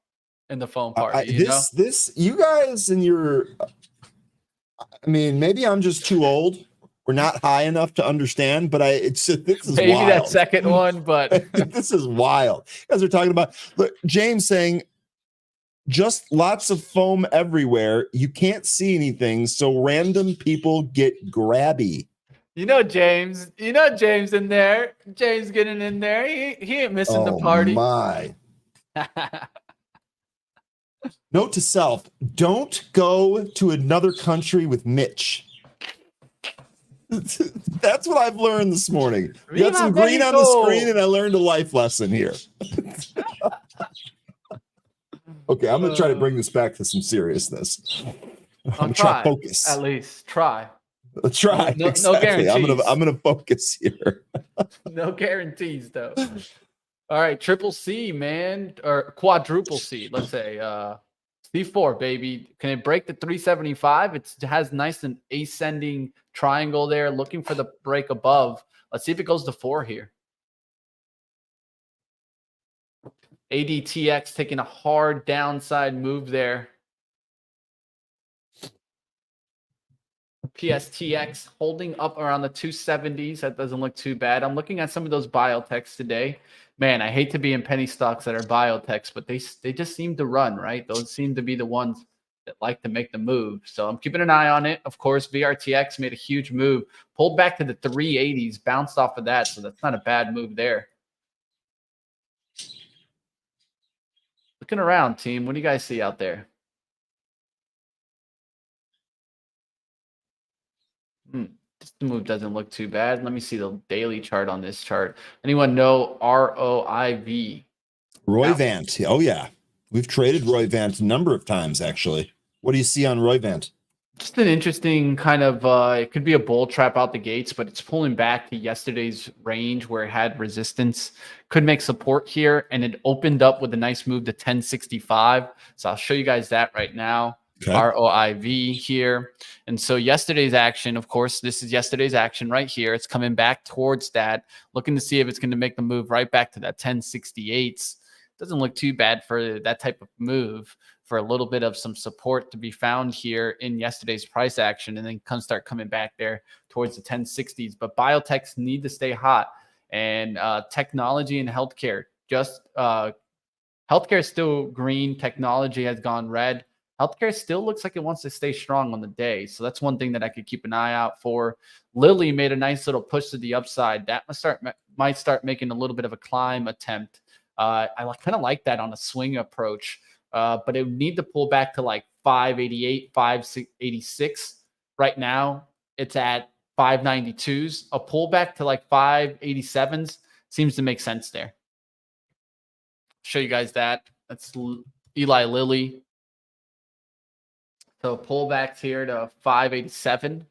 You guys and your, I mean, maybe I'm just too old, we're not high enough to understand, but this is maybe wild. that second one, but this is wild. You guys are talking about, look, James saying just lots of foam everywhere. You can't see anything, so random people get grabby. James in there. James getting in there. He ain't missing the party. My. Note to self, don't go to another country with Mitch. That's what I've learned this morning. We got some green on the screen, and I learned a life lesson here. Okay, I'm going to try to bring this back to some seriousness. I'm going to try to focus. At least try. Let's try. No, exactly. No guarantees. I'm gonna focus here. No guarantees, though. All right, triple C, man, or quadruple C. Let's say C4, baby. Can it break the 375? It has nice and ascending triangle there, looking for the break above. Let's see if it goes to 4 here. ADTX taking a hard downside move there. PSTX holding up around the 270s. That doesn't look too bad. I'm looking at some of those biotechs today. Man, I hate to be in penny stocks that are biotechs, but they just seem to run, right? Those seem to be the ones that like to make the move. So I'm keeping an eye on it. Of course, VRTX made a huge move, pulled back to the 380s, bounced off of that. So that's not a bad move there. Looking around, team. What do you guys see out there? This move doesn't look too bad. Let me see the daily chart on this chart. Anyone know ROIV? Roivant. Oh, yeah. We've traded Roivant a number of times, actually. What do you see on Roivant? Just an interesting kind of, it could be a bull trap out the gates, but it's pulling back to yesterday's range where it had resistance. Could make support here, and it opened up with a nice move to 1065. So I'll show you guys that right now. Okay. ROIV here. And so yesterday's action, of course, this is yesterday's action right here. It's coming back towards that, looking to see if it's going to make the move right back to that 1068s. Doesn't look too bad for that type of move, for a little bit of some support to be found here in yesterday's price action, and then start coming back there towards the 1060s. But biotechs need to stay hot, and technology and healthcare, just healthcare is still green. Technology has gone red. Healthcare still looks like it wants to stay strong on the day. So that's one thing that I could keep an eye out for. Lilly made a nice little push to the upside. That might start making a little bit of a climb attempt. I kind of like that on a swing approach, but it would need to pull back to like 588, 586. Right now, it's at 592s. A pullback to like 587s seems to make sense there. Show you guys that. That's Eli Lilly. So pullbacks here to 587.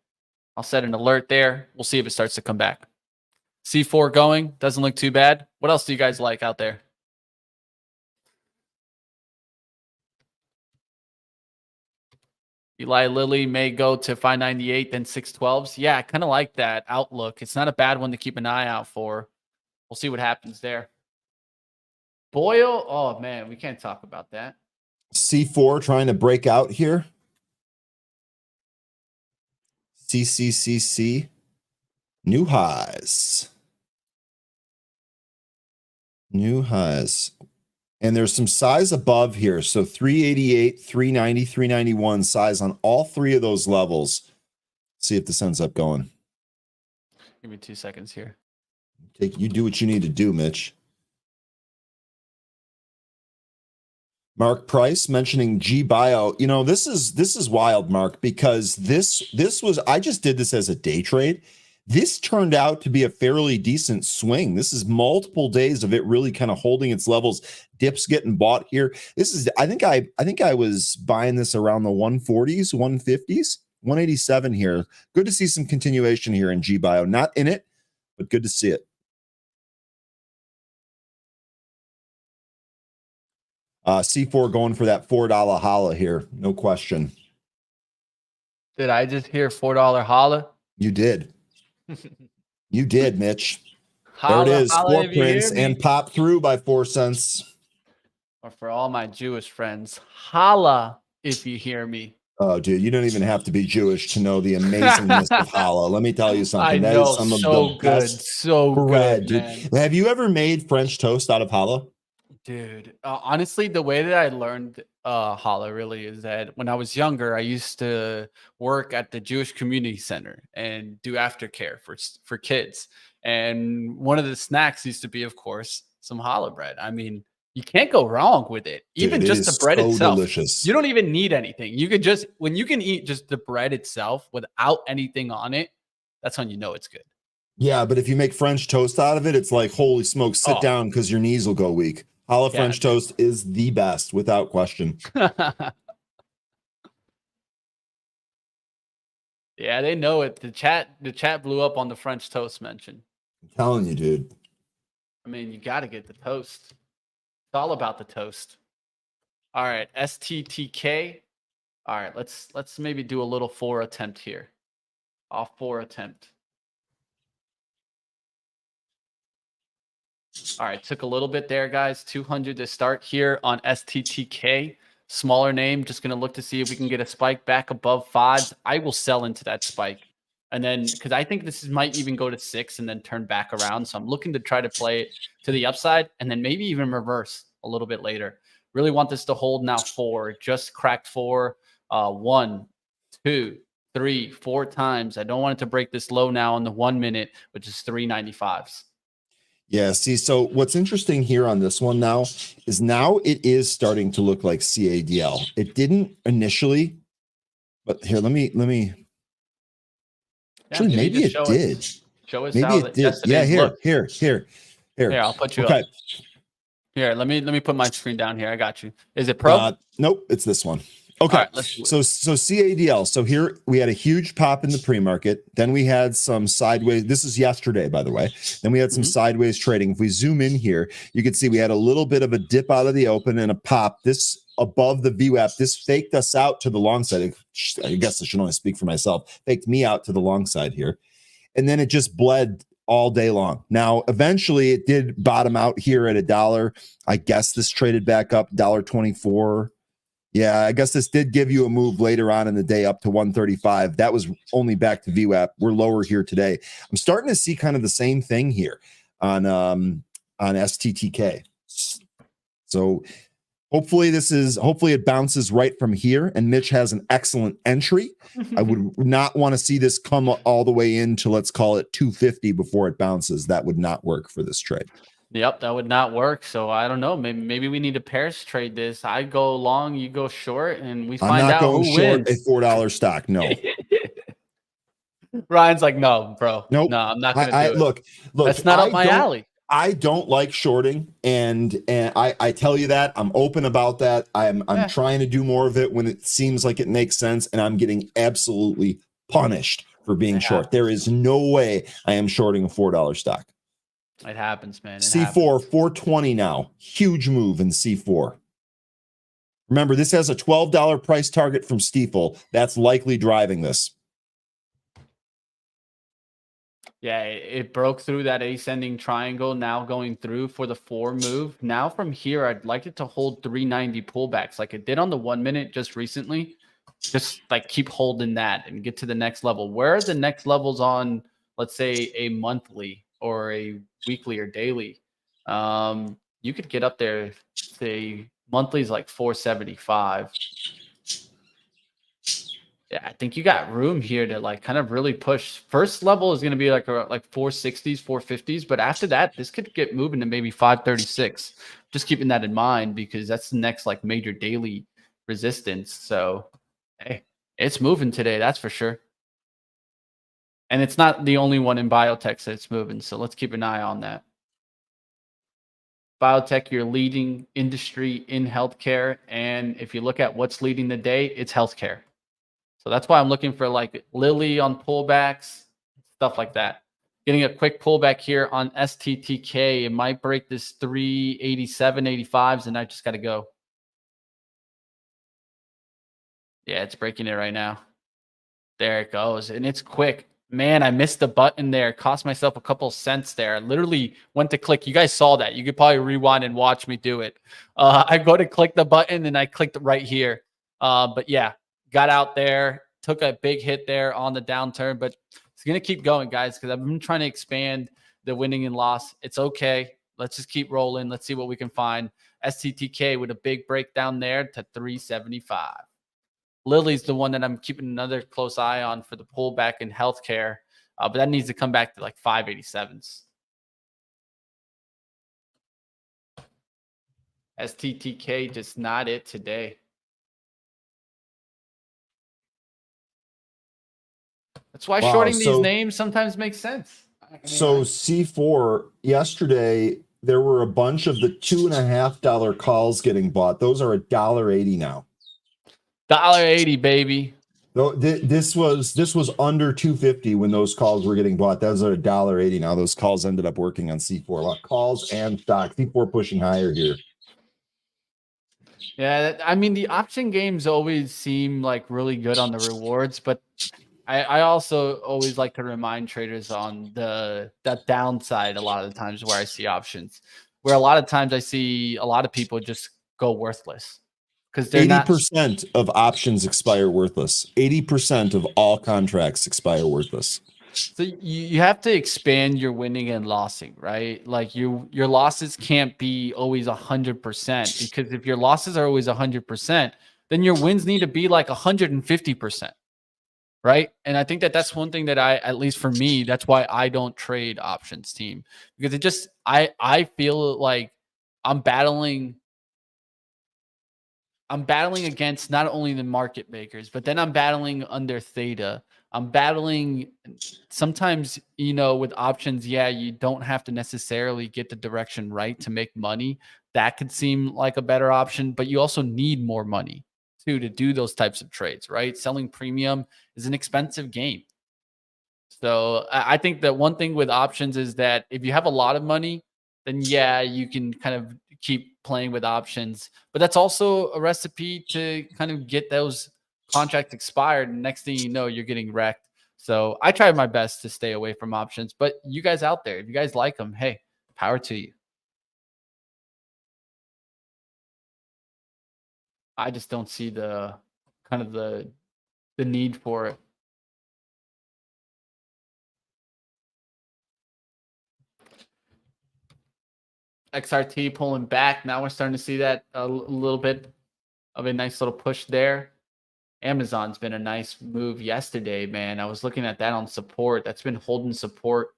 I'll set an alert there. We'll see if it starts to come back. C4 going. Doesn't look too bad. What else do you guys like out there? Eli Lilly may go to 598, then 612s. Yeah, I kind of like that outlook. It's not a bad one to keep an eye out for. We'll see what happens there. Boyle. Oh, man, we can't talk about that. C4 trying to break out here. CCCC. New highs. New highs. And there's some size above here. So 388, 390, 391 size on all three of those levels. See if this ends up going. Give me 2 seconds here. You do what you need to do, Mitch. Mark Price mentioning G Bio. You know, this is wild, Mark, because this was, I just did this as a day trade. This turned out to be a fairly decent swing. This is multiple days of it really kind of holding its levels, dips getting bought here. This is, I think I was buying this around the 140s, 150s, 187 here. Good to see some continuation here in G Bio. Not in it, but good to see it. C4 going for that $4 holla here. No question. Did I just hear $4 holla? You did. You did, Mitch. Holla, there it is. Footprints and pop through by 4 cents. Or for all my Jewish friends, holla if you hear me. Oh, dude, you don't even have to be Jewish to know the amazingness of challah. Let me tell you I something. That is know, some of so the good, best so good, bread, dude. man. Have you ever made French toast out of challah? Dude, honestly, the way that I learned challah really is that when I was younger, I used to work at the Jewish Community Center and do aftercare for kids. And one of the snacks used to be, of course, some challah bread. I mean, you can't go wrong with it. Dude, Even it just the is bread so itself. delicious. You don't even need anything. You could just when you can eat just the bread itself without anything on it, that's when you know it's good. Yeah, but if you make French toast out of it, it's like, holy smoke, sit Oh, down because your knees will go weak. Challah yeah, French toast is the best without question. dude. Yeah, they know it. The chat blew up on the French toast mention. I'm telling you, dude. I mean, you got to get the toast. It's all about the toast. All right, STTK. All right, let's maybe do a little 4 attempt here. Off 4 attempt. All right, took a little bit there, guys. 200 to start here on STTK. Smaller name, just going to look to see if we can get a spike back above 5s. I will sell into that spike. And then, because I think might even go to 6 and then turn back around. So I'm looking to try to play it to the upside and then maybe even reverse a little bit later. Really want this to hold now 4. Just cracked 4. 1, 2, 3, 4 times. I don't want it to break this low now on the 1 minute, which is 395s. Yeah, see, so what's interesting here on this one now is now it is starting to look like CADL. It didn't initially, but here, let me Yeah, actually maybe it did. Show us Maybe how it did. yes, it Yeah, is. here, Look. here. Here, I'll put you okay. up. Here, let me put my screen down here. I got you. Is it pro? Nope, it's this one. Okay, right, let's do it. so CADL. So here we had a huge pop in the pre-market. Then we had some sideways. This is yesterday, by the way. Then we had some sideways trading. If we zoom in here, you can see we had a little bit of a dip out of the open and a pop. This above the VWAP. This faked us out to the long side. I guess I should only speak for myself. Faked me out to the long side here, and then it just bled all day long. Now, eventually, it did bottom out here at $1. I guess this traded back up $1.24. Yeah, I guess this did give you a move later on in the day up to 135. That was only back to VWAP. We're lower here today. I'm starting to see kind of the same thing here on STTK. So hopefully it bounces right from here and Mitch has an excellent entry. I would not want to see this come all the way into, let's call it 250 before it bounces. That would not work for this trade. Yep, that would not work. So I don't know. Maybe we need to pairs trade this. I go long, you go short, and we find out who wins. A $4 stock. No. Ryan's like, no, bro. Nope. No, I'm not gonna do it. Look. That's not up my alley. I don't like shorting, and I tell you that. I'm open about that. I'm trying to do more of it when it seems like it makes sense, and I'm getting absolutely punished for being short. There is no way I am shorting a $4 stock. It happens, man. C4, 420 now. Huge move in C4. Remember, this has a $12 price target from Stifel. That's likely driving this. Yeah, it broke through that ascending triangle, now going through for the 4 move. Now from here, I'd like it to hold 390 pullbacks like it did on the 1 minute just recently. Just like keep holding that and get to the next level. Where are the next levels on, let's say, a monthly or a weekly or daily? You could get up there, say monthly is like 475. Yeah, I think you got room here to like kind of really push. First level is going to be like 460s, 450s, but after that, this could get moving to maybe 536. Just keeping that in mind because that's the next like major daily resistance. So, hey, it's moving today, that's for sure. And it's not the only one in biotech that's moving, so let's keep an eye on that. Biotech, your leading industry in healthcare, and if you look at what's leading the day, it's healthcare. So that's why I'm looking for like Lilly on pullbacks, stuff like that. Getting a quick pullback here on STTK. It might break this 387, 85s, and I just got to go. Yeah, it's breaking it right now. There it goes. And it's quick. Man, I missed the button there. Cost myself a couple cents there. I literally went to click. You guys saw that. You could probably rewind and watch me do it. I go to click the button, and I clicked right here. But yeah. got out there, took a big hit there on the downturn, but it's going to keep going, guys, because I've been trying to expand the winning and loss. It's okay. Let's just keep rolling. Let's see what we can find. STTK with a big breakdown there to 375. Lilly's the one that I'm keeping another close eye on for the pullback in healthcare, but that needs to come back to like 587s. STTK just not it today. That's why shorting these names sometimes makes sense. So C4 yesterday, there were a bunch of the $2.50 calls getting bought. Those are $1.80 now. $1.80, baby. This was under 250 when those calls were getting bought. Those are $1.80 now. Those calls ended up working on C4. A lot of calls and stock. C4 pushing higher here. Yeah, I mean, the option games always seem like really good on the rewards, but I also always like to remind traders on that downside a lot of the times where I see options, where a lot of times I see a lot of people just go worthless because they're 80% of options expire worthless. 80% of all contracts expire worthless. So you have to expand your winning and losing, right? Like your losses can't be always 100%, because if your losses are always 100%, then your wins need to be like 150%, right? And I think that that's one thing that at least for me, that's why I don't trade options, team, because it just I feel like I'm battling against not only the market makers, but then I'm battling under theta. I'm battling sometimes, with options. Yeah, you don't have to necessarily get the direction right to make money. That could seem like a better option, but you also need more money to do those types of trades, right? Selling premium is an expensive game. So I think that one thing with options is that if you have a lot of money, then yeah, you can kind of keep playing with options. But that's also a recipe to kind of get those contracts expired. And next thing you know, you're getting wrecked. So I try my best to stay away from options. But you guys out there, if you guys like them, hey, power to you. I just don't see the kind of the need for it. XRT pulling back. Now we're starting to see that a little bit of a nice little push there. Amazon's been a nice move yesterday, man. I was looking at that on support. That's been holding support.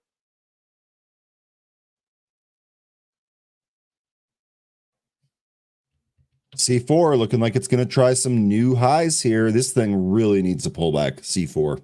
C4 looking like it's going to try some new highs here. This thing really needs a pullback. C4.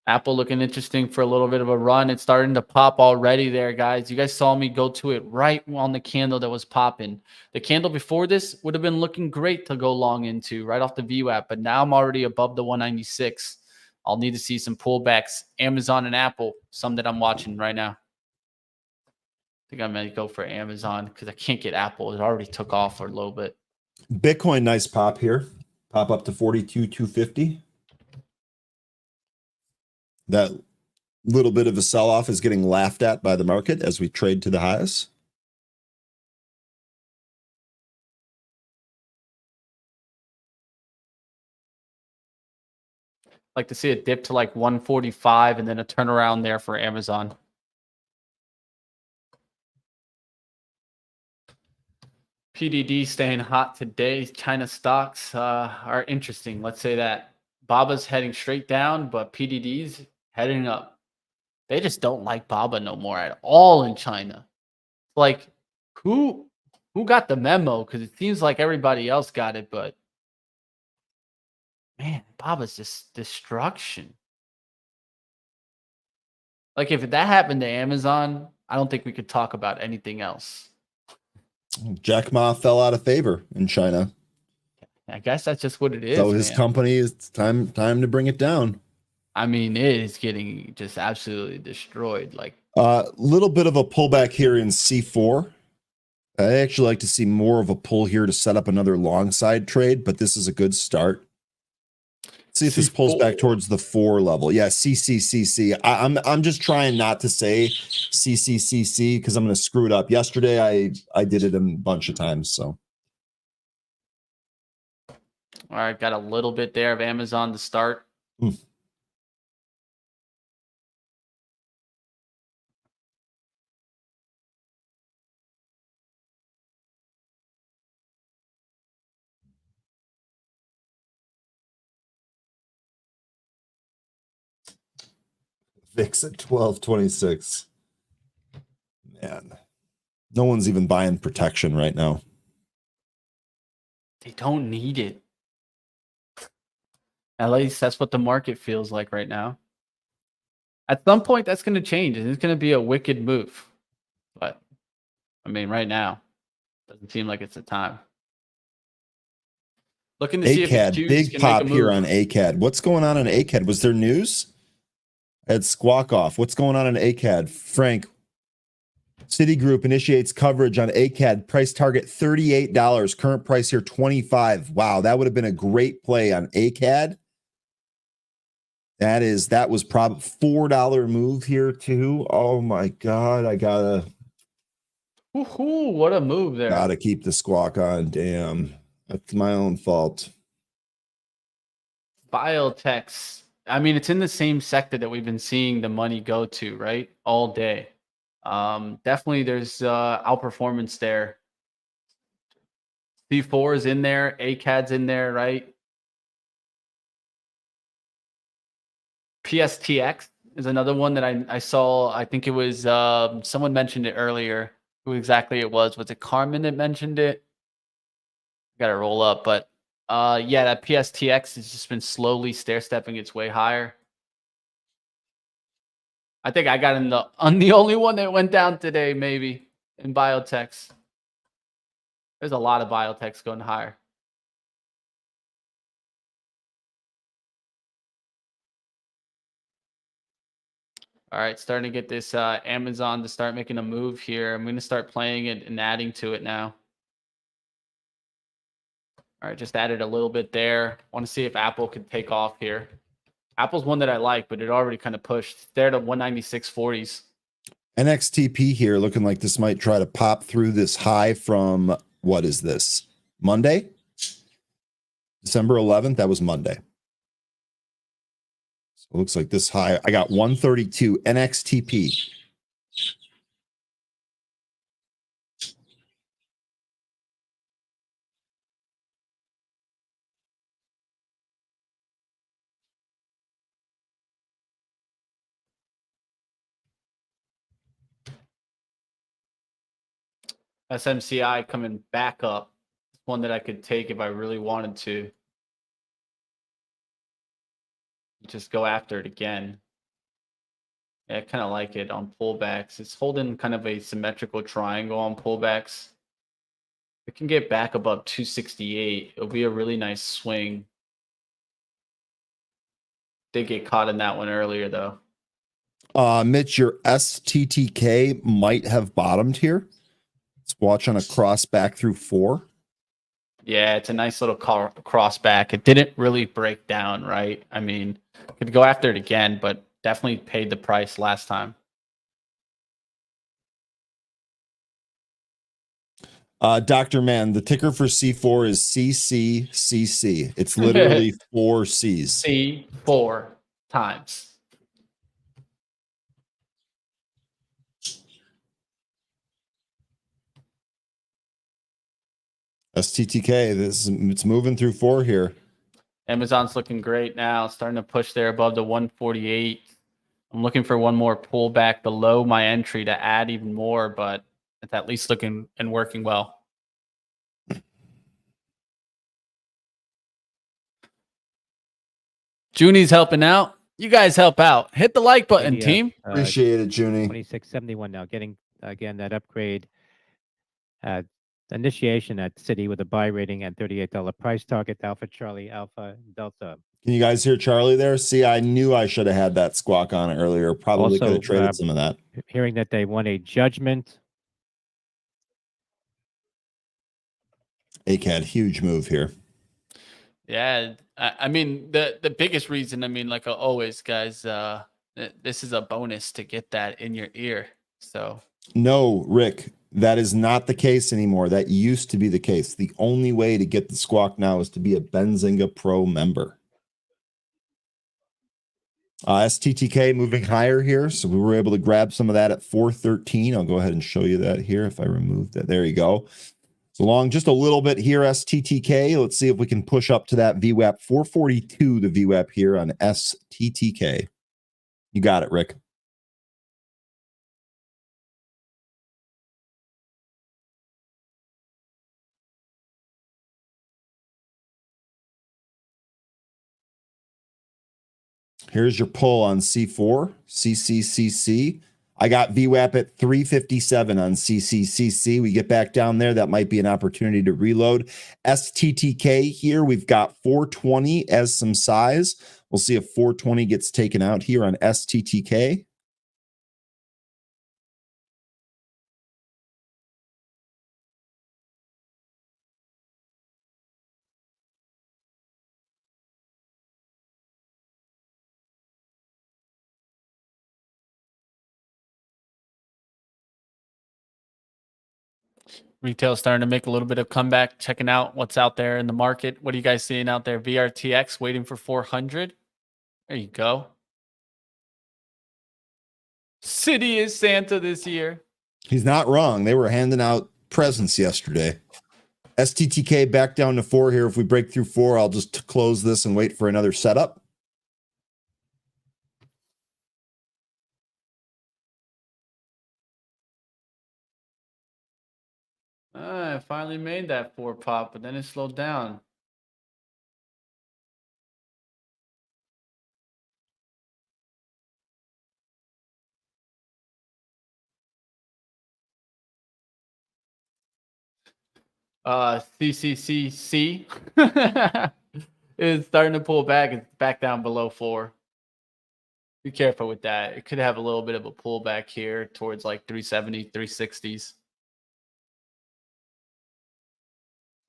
Apple looking interesting for a little bit of a run. It's starting to pop already there, guys. You guys saw me go to it right on the candle that was popping. The candle before this would have been looking great to go long into right off the VWAP, but now I'm already above the 196. I'll need to see some pullbacks. Amazon and Apple, some that I'm watching right now. I think I'm going to go for Amazon because I can't get Apple. It already took off for a little bit. Bitcoin, nice pop here. Pop up to 42,250. That little bit of a sell-off is getting laughed at by the market as we trade to the highs. Like to see it dip to like 145 and then a turnaround there for Amazon. PDD staying hot today. China stocks are interesting. Let's say that. Baba's heading straight down, but PDD's heading up. They just don't like Baba no more at all in China. Like, who got the memo? Because it seems like everybody else got it, but man, Baba's just destruction. Like, if that happened to Amazon, I don't think we could talk about anything else. Jack Ma fell out of favor in China. I guess that's just what it is. So his company, it's time to bring it down. I mean, it is getting just absolutely destroyed. Like, little bit of a pullback here in C4. I actually like to see more of a pull here to set up another long side trade, but this is a good start. Let's see if this pulls back towards the 4 level. Yeah, CCCC. I'm just trying not to say CCCC because I'm going to screw it up. Yesterday, I did it a bunch of times, so. All right, got a little bit there of Amazon to start. VIX at 1226. Man, no one's even buying protection right now. They don't need it. At least that's what the market feels like right now. At some point, that's going to change, and it's going to be a wicked move. But, I mean, right now, doesn't seem like it's the time. Looking to see if ACAD, Qs big can pop make a here move. on ACAD. What's going on in ACAD? Was there news? At Squawk Off. What's going on in ACAD? Frank, Citigroup initiates coverage on ACAD. Price target $38. Current price here $25. Wow, that would have been a great play on ACAD. That was probably $4 move here too. Oh my God, I gotta Woohoo, what a move there. gotta keep the squawk on. Damn, that's my own fault. Biotechs. I mean, it's in the same sector that we've been seeing the money go to, right? All day. Definitely there's outperformance there. C4 is in there, ACAD's in there, right? PSTX is another one that I saw. I think it was someone mentioned it earlier. Who exactly it was? Was it Carmen that mentioned it? Got to roll up, but yeah, that PSTX has just been slowly stair-stepping its way higher. I think I got on the only one that went down today, maybe, in biotechs. There's a lot of biotechs going higher. All right, starting to get this Amazon to start making a move here. I'm going to start playing it and adding to it now. All right, just added a little bit there. Want to see if Apple could take off here. Apple's one that I like, but it already kind of pushed. There to 196.40s. NXTP here looking like this might try to pop through this high from, what is this? Monday? December 11th? That was Monday. So it looks like this high. I got 132 NXTP. SMCI coming back up. It's one that I could take if I really wanted to. Just go after it again. Yeah, I kind of like it on pullbacks. It's holding kind of a symmetrical triangle on pullbacks. It can get back above 268. It'll be a really nice swing. Did get caught in that one earlier, though. Mitch, your STTK might have bottomed here. Let's watch on a cross back through 4. Yeah, it's a nice little cross back. It didn't really break down, right? I mean, could go after it again, but definitely paid the price last time. Dr. Man, the ticker for C4 is CCCC. It's literally 4 C's. C4 times. STTK, it's moving through 4 here. Amazon's looking great now, starting to push there above the 148. I'm looking for one more pullback below my entry to add even more, but it's at least looking and working well. Junie's helping out. You guys help out. Hit the like button, team. Appreciate it, Junie. 2671 now, getting again that upgrade. Initiation at Citi with a buy rating and $38 price target. Alpha Charlie, Alpha Delta. Can you guys hear Charlie there? See, I knew I should have had that squawk on earlier. Probably Also, could have traded some of that. Hearing that they won a judgment. ACAD, huge move here. Yeah, I mean, the biggest reason, I mean, like always, guys, this is a bonus to get that in your ear. So No, Rick, That is not the case anymore. That used to be the case. The only way to get the squawk now is to be a Benzinga Pro member. STTK moving higher here. So we were able to grab some of that at 413. I'll go ahead and show you that here if I remove that. There you go. So long just a little bit here, STTK. Let's see if we can push up to that VWAP. 442, the VWAP here on STTK. You got it, Rick. Here's your pull on C4, CCCC. I got VWAP at 357 on CCCC. We get back down there. That might be an opportunity to reload. STTK here, we've got 420 as some size. We'll see if 420 gets taken out here on STTK. Retail starting to make a little bit of comeback, checking out what's out there in the market. What are you guys seeing out there? VRTX waiting for 400. There you go. City is Santa this year. He's not wrong. They were handing out presents yesterday. STTK back down to 4 here. If we break through 4, I'll just close this and wait for another setup. I finally made that 4 pop, but then it slowed down. CCCC is starting to pull back. It's back down below 4. Be careful with that. It could have a little bit of a pullback here towards like 370, 360s.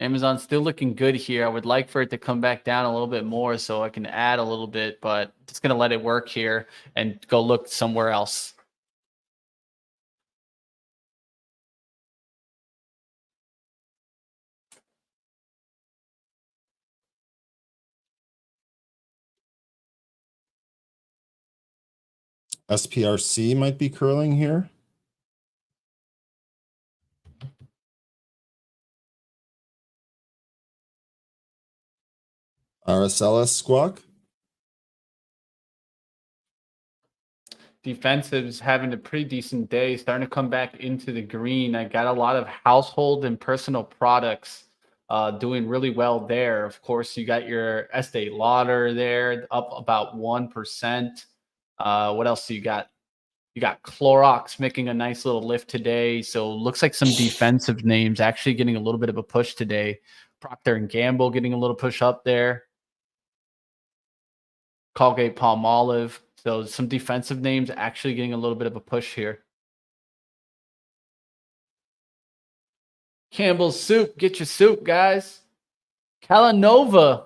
Amazon's still looking good here. I would like for it to come back down a little bit more so I can add a little bit, but just going to let it work here and go look somewhere else. SPRC might be curling here. RSLS squawk. Defensive's having a pretty decent day, starting to come back into the green. I got a lot of household and personal products doing really well there. Of course, you got your Estee Lauder there, up about 1%. What else do you got? You got Clorox making a nice little lift today. So looks like some defensive names actually getting a little bit of a push today. Procter & Gamble getting a little push up there. Colgate Palmolive. So some defensive names actually getting a little bit of a push here. Campbell's Soup. Get your soup, guys. Calanova.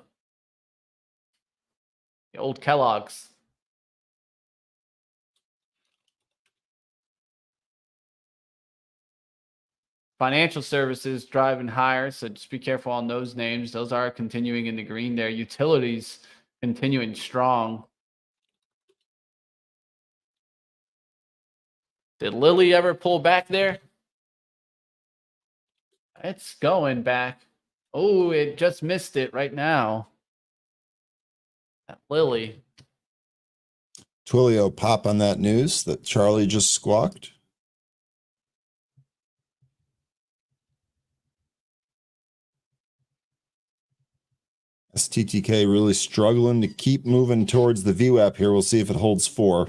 The old Kellogg's. Financial services driving higher, so just be careful on those names. Those are continuing in the green there. Utilities continuing strong. Did Lilly ever pull back there? It's going back. Oh, it just missed it right now. That Lilly. Twilio pop on that news that Charlie just squawked. STTK really struggling to keep moving towards the VWAP here. We'll see if it holds 4.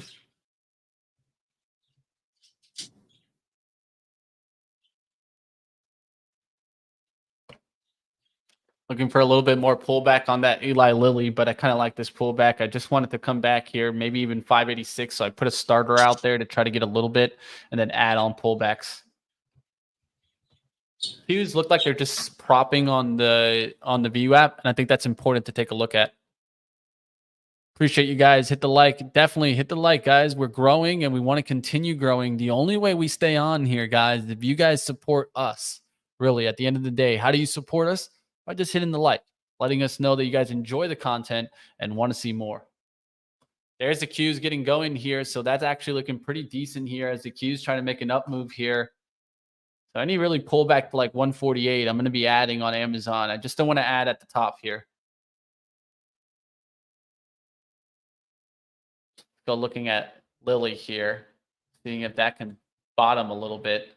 Looking for a little bit more pullback on that Eli Lilly, but I kind of like this pullback. I just wanted to come back here, maybe even 586. So I put a starter out there to try to get a little bit and then add on pullbacks. Hues look like they're just propping on the VWAP, and I think that's important to take a look at. Appreciate you guys. Hit the like. Definitely hit the like, guys. We're growing and we want to continue growing. The only way we stay on here, guys, is if you guys support us. Really, at the end of the day, how do you support us? By just hitting the like, letting us know that you guys enjoy the content and want to see more. There's the Q's getting going here. So that's actually looking pretty decent here as the Q's trying to make an up move here. So any really pullback to like 148, I'm going to be adding on Amazon. I just don't want to add at the top here. Go looking at Lily here, seeing if that can bottom a little bit.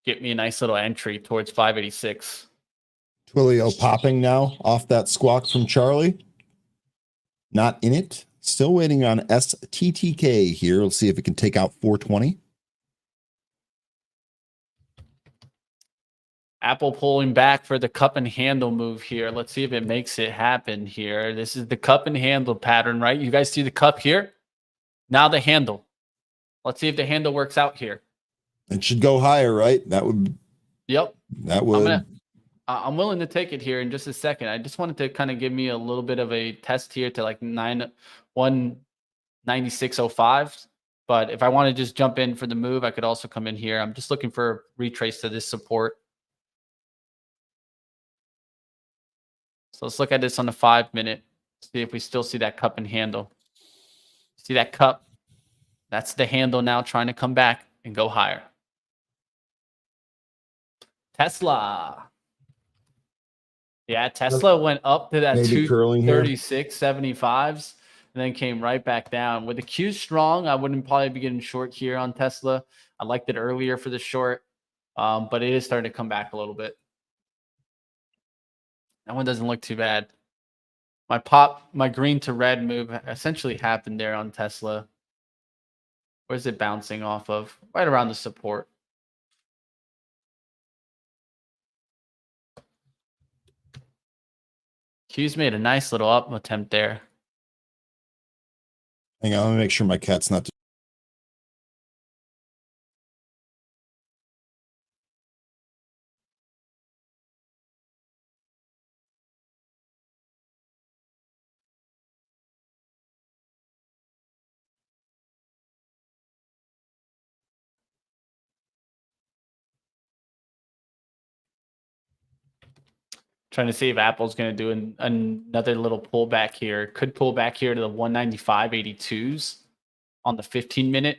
Get me a nice little entry towards 586. Twilio popping now off that squawk from Charlie. Not in it. Still waiting on STTK here. Let's see if it can take out 420. Apple pulling back for the cup and handle move here. Let's see if it makes it happen here. This is the cup and handle pattern, right? You guys see the cup here? Now the handle. Let's see if the handle works out here. It should go higher, right? That would. Yep. That would. I'm willing to take it here in just a second. I just wanted to kind of give me a little bit of a test here to like 196.05. But if I want to just jump in for the move, I could also come in here. I'm just looking for a retrace to this support. So let's look at this on the 5-minute. See if we still see that cup and handle. See that cup? That's the handle now trying to come back and go higher. Tesla. Yeah, Tesla went up to that 236.75s and then came right back down. With the Q strong, I wouldn't probably be getting short here on Tesla. I liked it earlier for the short, but it is starting to come back a little bit. That one doesn't look too bad. My green to red move essentially happened there on Tesla. Where's it bouncing off of? Right around the support. Q's made a nice little up attempt there. Hang on, let me make sure my cat's not. Trying to see if Apple's going to do another little pullback here. Could pull back here to the 195.82s on the 15-minute.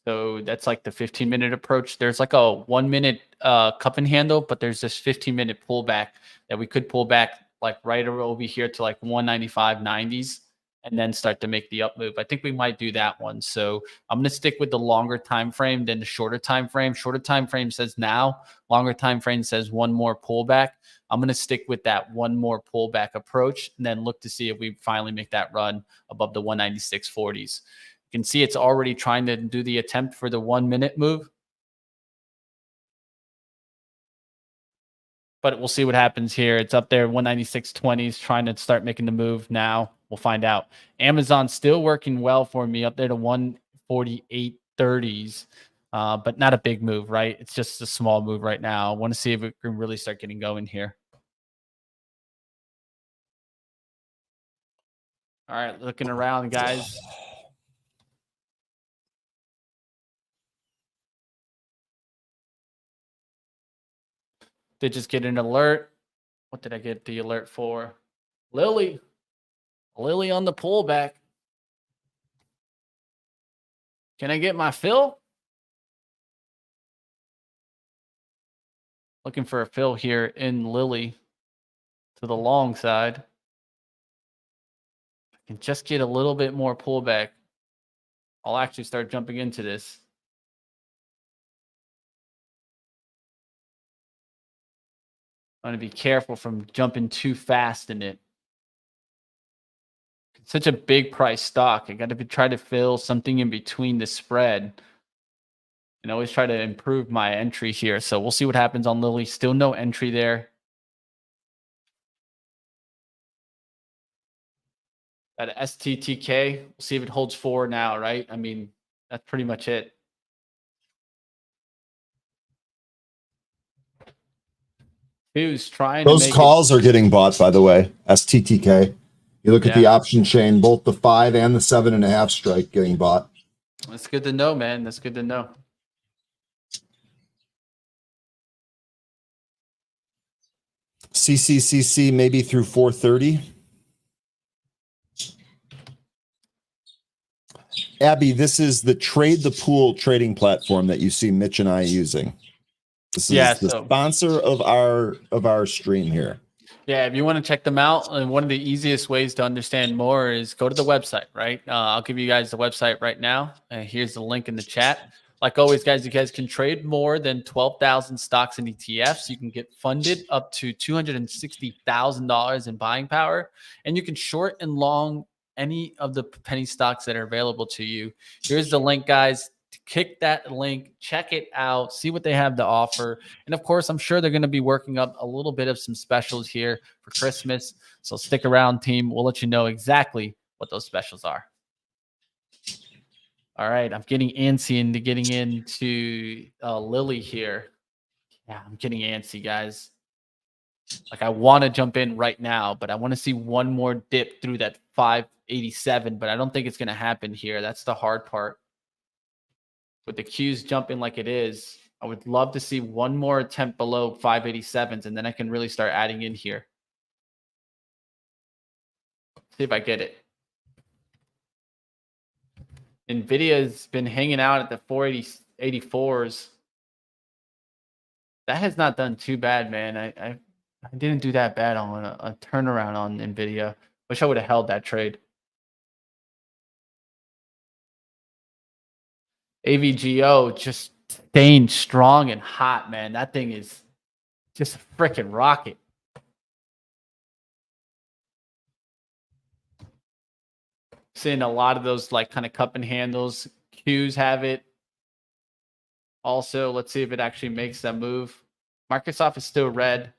So that's like the 15-minute approach. There's like a 1-minute cup and handle, but there's this 15-minute pullback that we could pull back like right over here to like 195.90s and then start to make the up move. I think we might do that one. So I'm going to stick with the longer time frame than the shorter time frame. Shorter time frame says now, longer time frame says one more pullback. I'm going to stick with that one more pullback approach and then look to see if we finally make that run above the 196.40s. You can see it's already trying to do the attempt for the 1-minute move. But we'll see what happens here. It's up there, 196.20s, trying to start making the move now. We'll find out. Amazon still working well for me, up there to 148.30s. But not a big move, right? It's just a small move right now. I want to see if it can really start getting going here. All right, looking around, guys. Did just get an alert. What did I get the alert for? Lily on the pullback. Can I get my fill? Looking for a fill here in Lily to the long side. I can just get a little bit more pullback. I'll actually start jumping into this. I'm going to be careful from jumping too fast in it. It's such a big price stock. I got to try to fill something in between the spread. And always try to improve my entry here. So we'll see what happens on Lily. Still no entry there. At STTK, we'll see if it holds 4 now, right? I mean, that's pretty much it. Who's trying Those to make calls are getting bought, by the way. STTK. You look at the option chain, both the 5 and the 7.5 strike getting bought. That's good to know, man. That's good to know. CCCC maybe through 430. Abby, this is the Trade the Pool trading platform that you see Mitch and I using. This is the sponsor of our stream here. Yeah, if you want to check them out, and one of the easiest ways to understand more is go to the website, right? I'll give you guys the website right now. Here's the link in the chat. Like always, guys, you guys can trade more than 12,000 stocks and ETFs. You can get funded up to $260,000 in buying power, and you can short and long any of the penny stocks that are available to you. Here's the link, guys. Kick that link, check it out, see what they have to offer. And of course, I'm sure they're going to be working up a little bit of some specials here for Christmas. So stick around, team. We'll let you know exactly what those specials are. All right, I'm getting antsy into getting into Lily here. Yeah, I'm getting antsy, guys. Like, I want to jump in right now, but I want to see one more dip through that 587, but I don't think it's going to happen here. That's the hard part. With the Qs jumping like it is, I would love to see one more attempt below 587s, and then I can really start adding in here. See if I get it. NVIDIA's been hanging out at the 484s. That has not done too bad, man. I didn't do that bad on a turnaround on NVIDIA. Wish I would have held that trade. AVGO just staying strong and hot, man. That thing is just a freaking rocket. Seeing a lot of those like kind of cup and handles. Qs have it. Also, let's see if it actually makes that move. Microsoft is still red.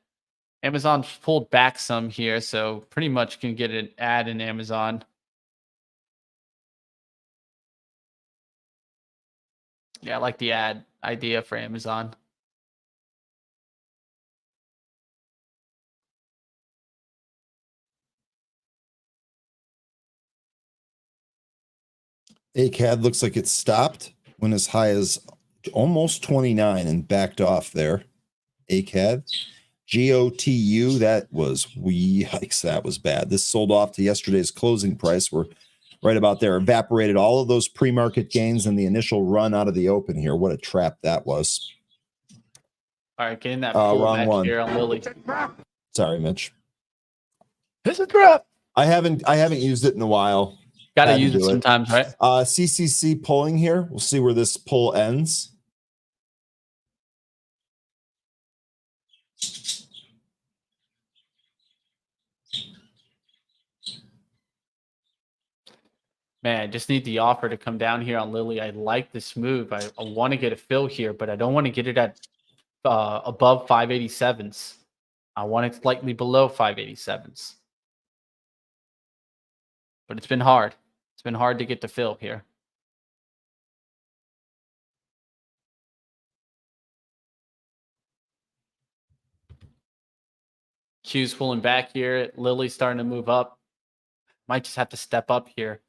Amazon's pulled back some here, so pretty much can get an ad in Amazon. Yeah, I like the ad idea for Amazon. ACAD looks like it stopped when as high as almost 29 and backed off there. ACAD. GOTU, that was, yikes, that was bad. This sold off to yesterday's closing price. We're right about there. Evaporated all of those pre-market gains and the initial run out of the open here. What a trap that was. All right, getting that pull wrong back one here on Lily. Sorry, Mitch. It's a trap. I haven't used it in a while. Got to use it sometimes, right? CCC pulling here. We'll see where this pull ends. Man, I just need the offer to come down here on Lily. I like this move. I want to get a fill here, but I don't want to get it at above 587s. I want it slightly below 587s. But it's been hard. It's been hard to get the fill here. Q's pulling back here. Lily's starting to move up. Might just have to step up here.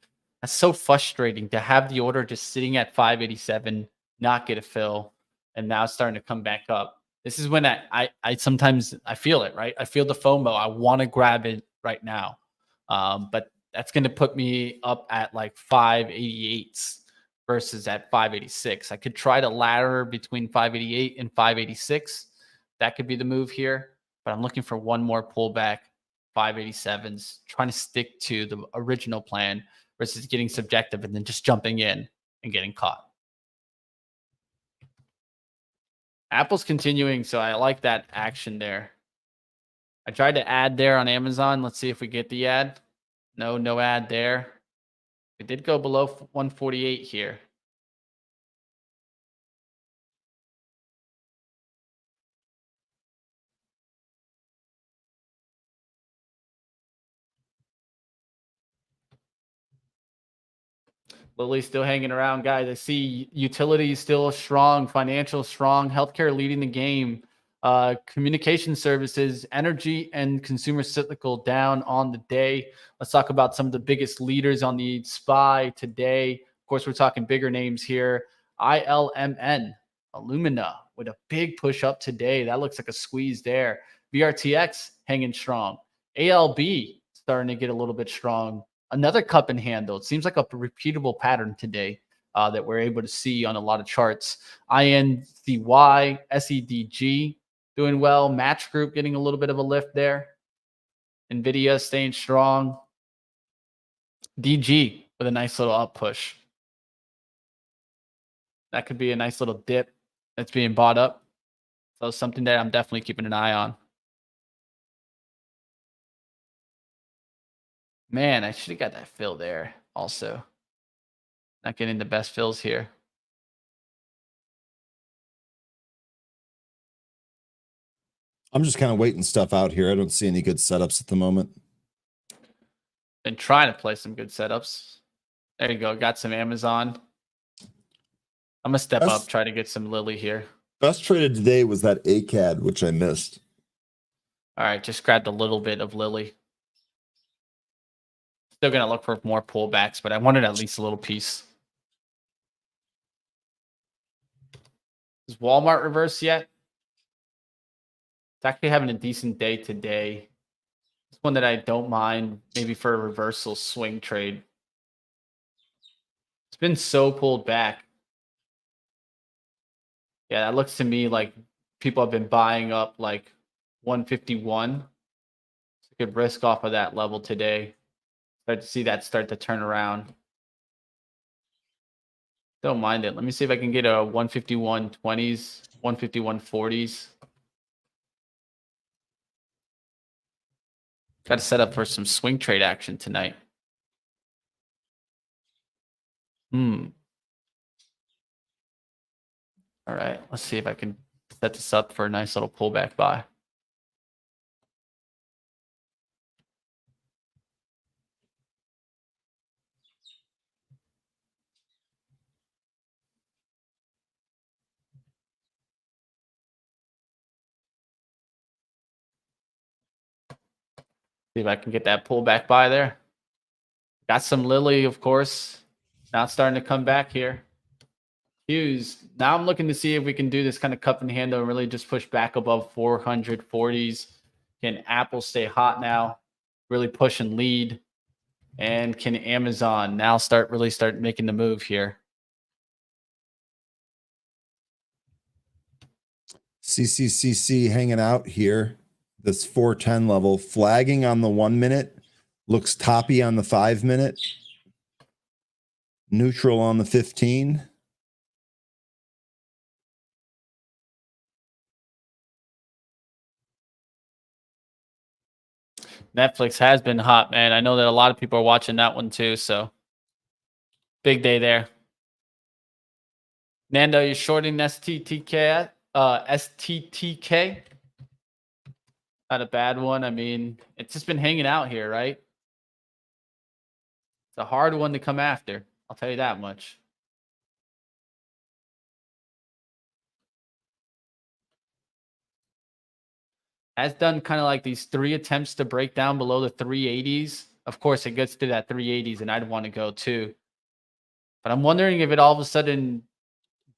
That's so frustrating to have the order just sitting at 587, not get a fill, and now starting to come back up. This is when I sometimes I feel it, right? I feel the FOMO. I want to grab it right now. But that's going to put me up at like 588s versus at 586. I could try to ladder between 588 and 586. That could be the move here, but I'm looking for one more pullback, 587s, trying to stick to the original plan versus getting subjective and then just jumping in and getting caught. Apple's continuing, so I like that action there. I tried to add there on Amazon. Let's see if we get the ad. No ad there. It did go below 148 here. Lily's still hanging around, guys. I see utility still strong, financial strong, healthcare leading the game. Communication services, energy, and consumer cyclical down on the day. Let's talk about some of the biggest leaders on the SPY today. Of course, we're talking bigger names here. ILMN, Illumina, with a big push up today. That looks like a squeeze there. VRTX hanging strong. ALB starting to get a little bit strong. Another cup and handle. It seems like a repeatable pattern today that we're able to see on a lot of charts. INCY, SEDG doing well. Match Group getting a little bit of a lift there. NVIDIA staying strong. DG with a nice little up push. That could be a nice little dip that's being bought up. So something that I'm definitely keeping an eye on. Man, I should have got that fill there also. Not getting the best fills here. I'm just kind of waiting stuff out here. I don't see any good setups at the moment. Been trying to play some good setups. There you go. Got some Amazon. I'm going to step up, try to get some Lily here. Best traded today was that ACAD, which I missed. All right, just grabbed a little bit of Lily. Still going to look for more pullbacks, but I wanted at least a little piece. Is Walmart reverse yet? It's actually having a decent day today. It's one that I don't mind, maybe for a reversal swing trade. It's been so pulled back. Yeah, that looks to me like people have been buying up like 151. So I could risk off of that level today. Start to see that start to turn around. Don't mind it. Let me see if I can get a 151.20s, 151.40s. Got to set up for some swing trade action tonight. All right, let's see if I can set this up for a nice little pullback buy. See if I can get that pullback buy there. Got some Lily, of course. Now it's starting to come back here. Hughes. Now I'm looking to see if we can do this kind of cup and handle and really just push back above 440s. Can Apple stay hot now? Really push and lead. And can Amazon now start making the move here? CCCC hanging out here. This 410 level, flagging on the 1 minute, looks toppy on the 5 minute, neutral on the 15. Netflix has been hot, man. I know that a lot of people are watching that one too, so big day there. Nando, you're shorting STTK? STTK? Not a bad one. I mean, it's just been hanging out here, right? It's a hard one to come after. I'll tell you that much. Has done kind of like these 3 attempts to break down below the 380s. Of course, it gets to that 380s, and I'd want to go too. But I'm wondering if it all of a sudden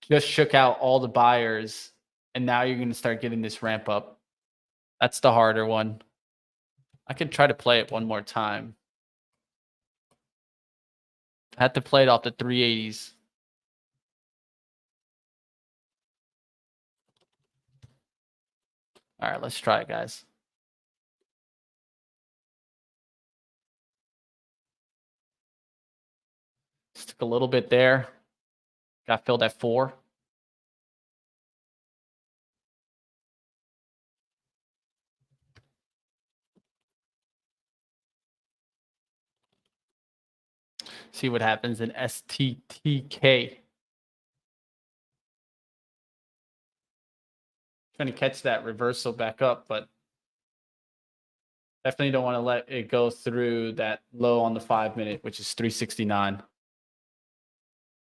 just shook out all the buyers, and now you're going to start getting this ramp up. That's the harder one. I could try to play it one more time. I had to play it off the 380s. All right, let's try it, guys. Stick a little bit there. Got filled at 4. See what happens in STTK. Trying to catch that reversal back up, but definitely don't want to let it go through that low on the 5 minute, which is 369.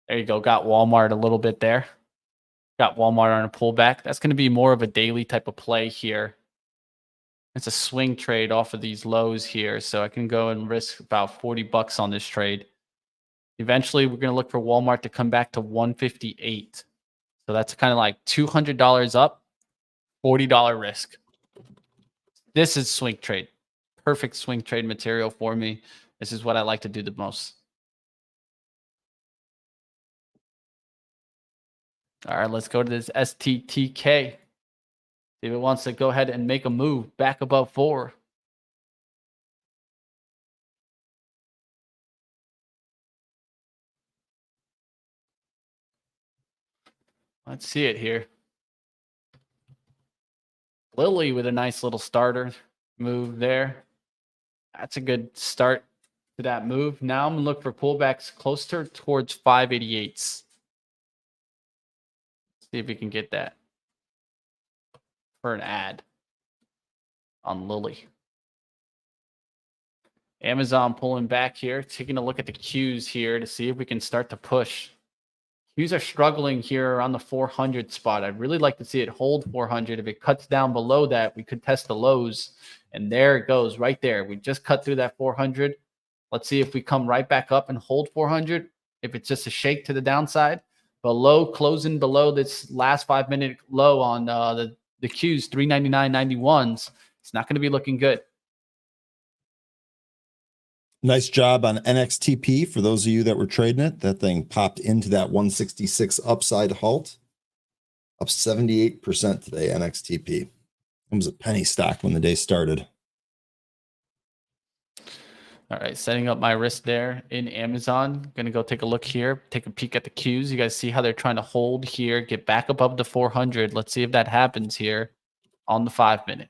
There you go. Got Walmart a little bit there. Got Walmart on a pullback. That's going to be more of a daily type of play here. It's a swing trade off of these lows here. So I can go and risk about $40 on this trade. Eventually, we're going to look for Walmart to come back to 158. So that's kind of like $200 up, $40 risk. This is swing trade. Perfect swing trade material for me. This is what I like to do the most. All right, let's go to this STTK. See if it wants to go ahead and make a move back above 4. Let's see it here. Lily with a nice little starter move there. That's a good start to that move. Now I'm going to look for pullbacks closer towards 588s. See if we can get that for an ad on Lily. Amazon pulling back here, taking a look at the Qs here to see if we can start to push. Qs are struggling here around the 400 spot. I'd really like to see it hold 400. If it cuts down below that, we could test the lows. And there it goes right there. We just cut through that 400. Let's see if we come right back up and hold 400. If it's just a shake to the downside. Below, closing below this last 5-minute low on the Qs, 399.91s. It's not going to be looking good. Nice job on NXTP for those of you that were trading it. That thing popped into that 166 upside halt. Up 78% today, NXTP. It was a penny stock when the day started. All right, setting up my risk there in Amazon. Going to go take a look here, take a peek at the Qs. You guys see how they're trying to hold here, get back above the 400. Let's see if that happens here on the 5-minute.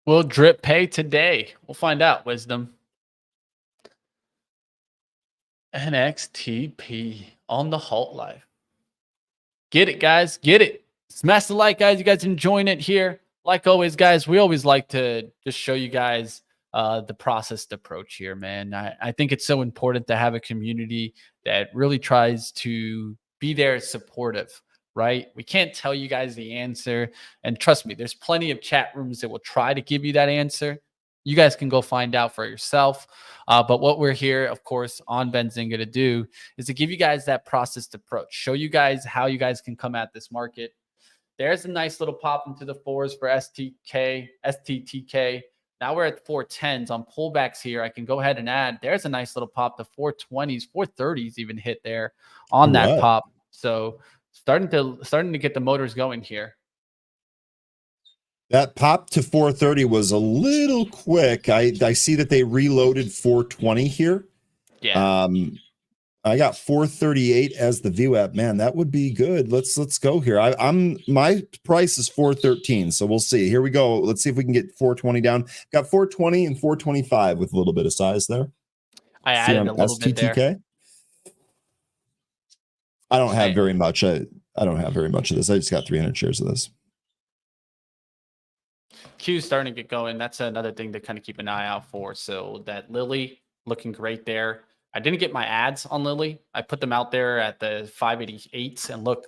Will drip pay today? We'll find out, Wisdom. NXTP on the halt life. Get it, guys. Get it. Smash the like, guys. You guys enjoying it here? Like always, guys, we always like to just show you guys the processed approach here, man. I think it's so important to have a community that really tries to be there supportive, right? We can't tell you guys the answer. And trust me, there's plenty of chat rooms that will try to give you that answer. You guys can go find out for yourself. But what we're here, of course, on Benzinga to do is to give you guys that processed approach, show you guys how you guys can come at this market. There's a nice little pop into the 4s for STTK. Now we're at 410s on pullbacks here. I can go ahead and add. There's a nice little pop. The 420s, 430s even hit there on that pop. So starting to get the motors going here. That pop to 430 was a little quick. I see that they reloaded 420 here. Yeah. I got 438 as the VWAP. Man, that would be good. Let's go here. My price is 413, so we'll see. Here we go. Let's see if we can get 420 down. Got 420 and 425 with a little bit of size there. I added a little bit there. I don't have very much. I don't have very much of this. I just got 300 shares of this. Q's starting to get going. That's another thing to kind of keep an eye out for. So that Lily looking great there. I didn't get my ads on Lily. I put them out there at the 588s, and look,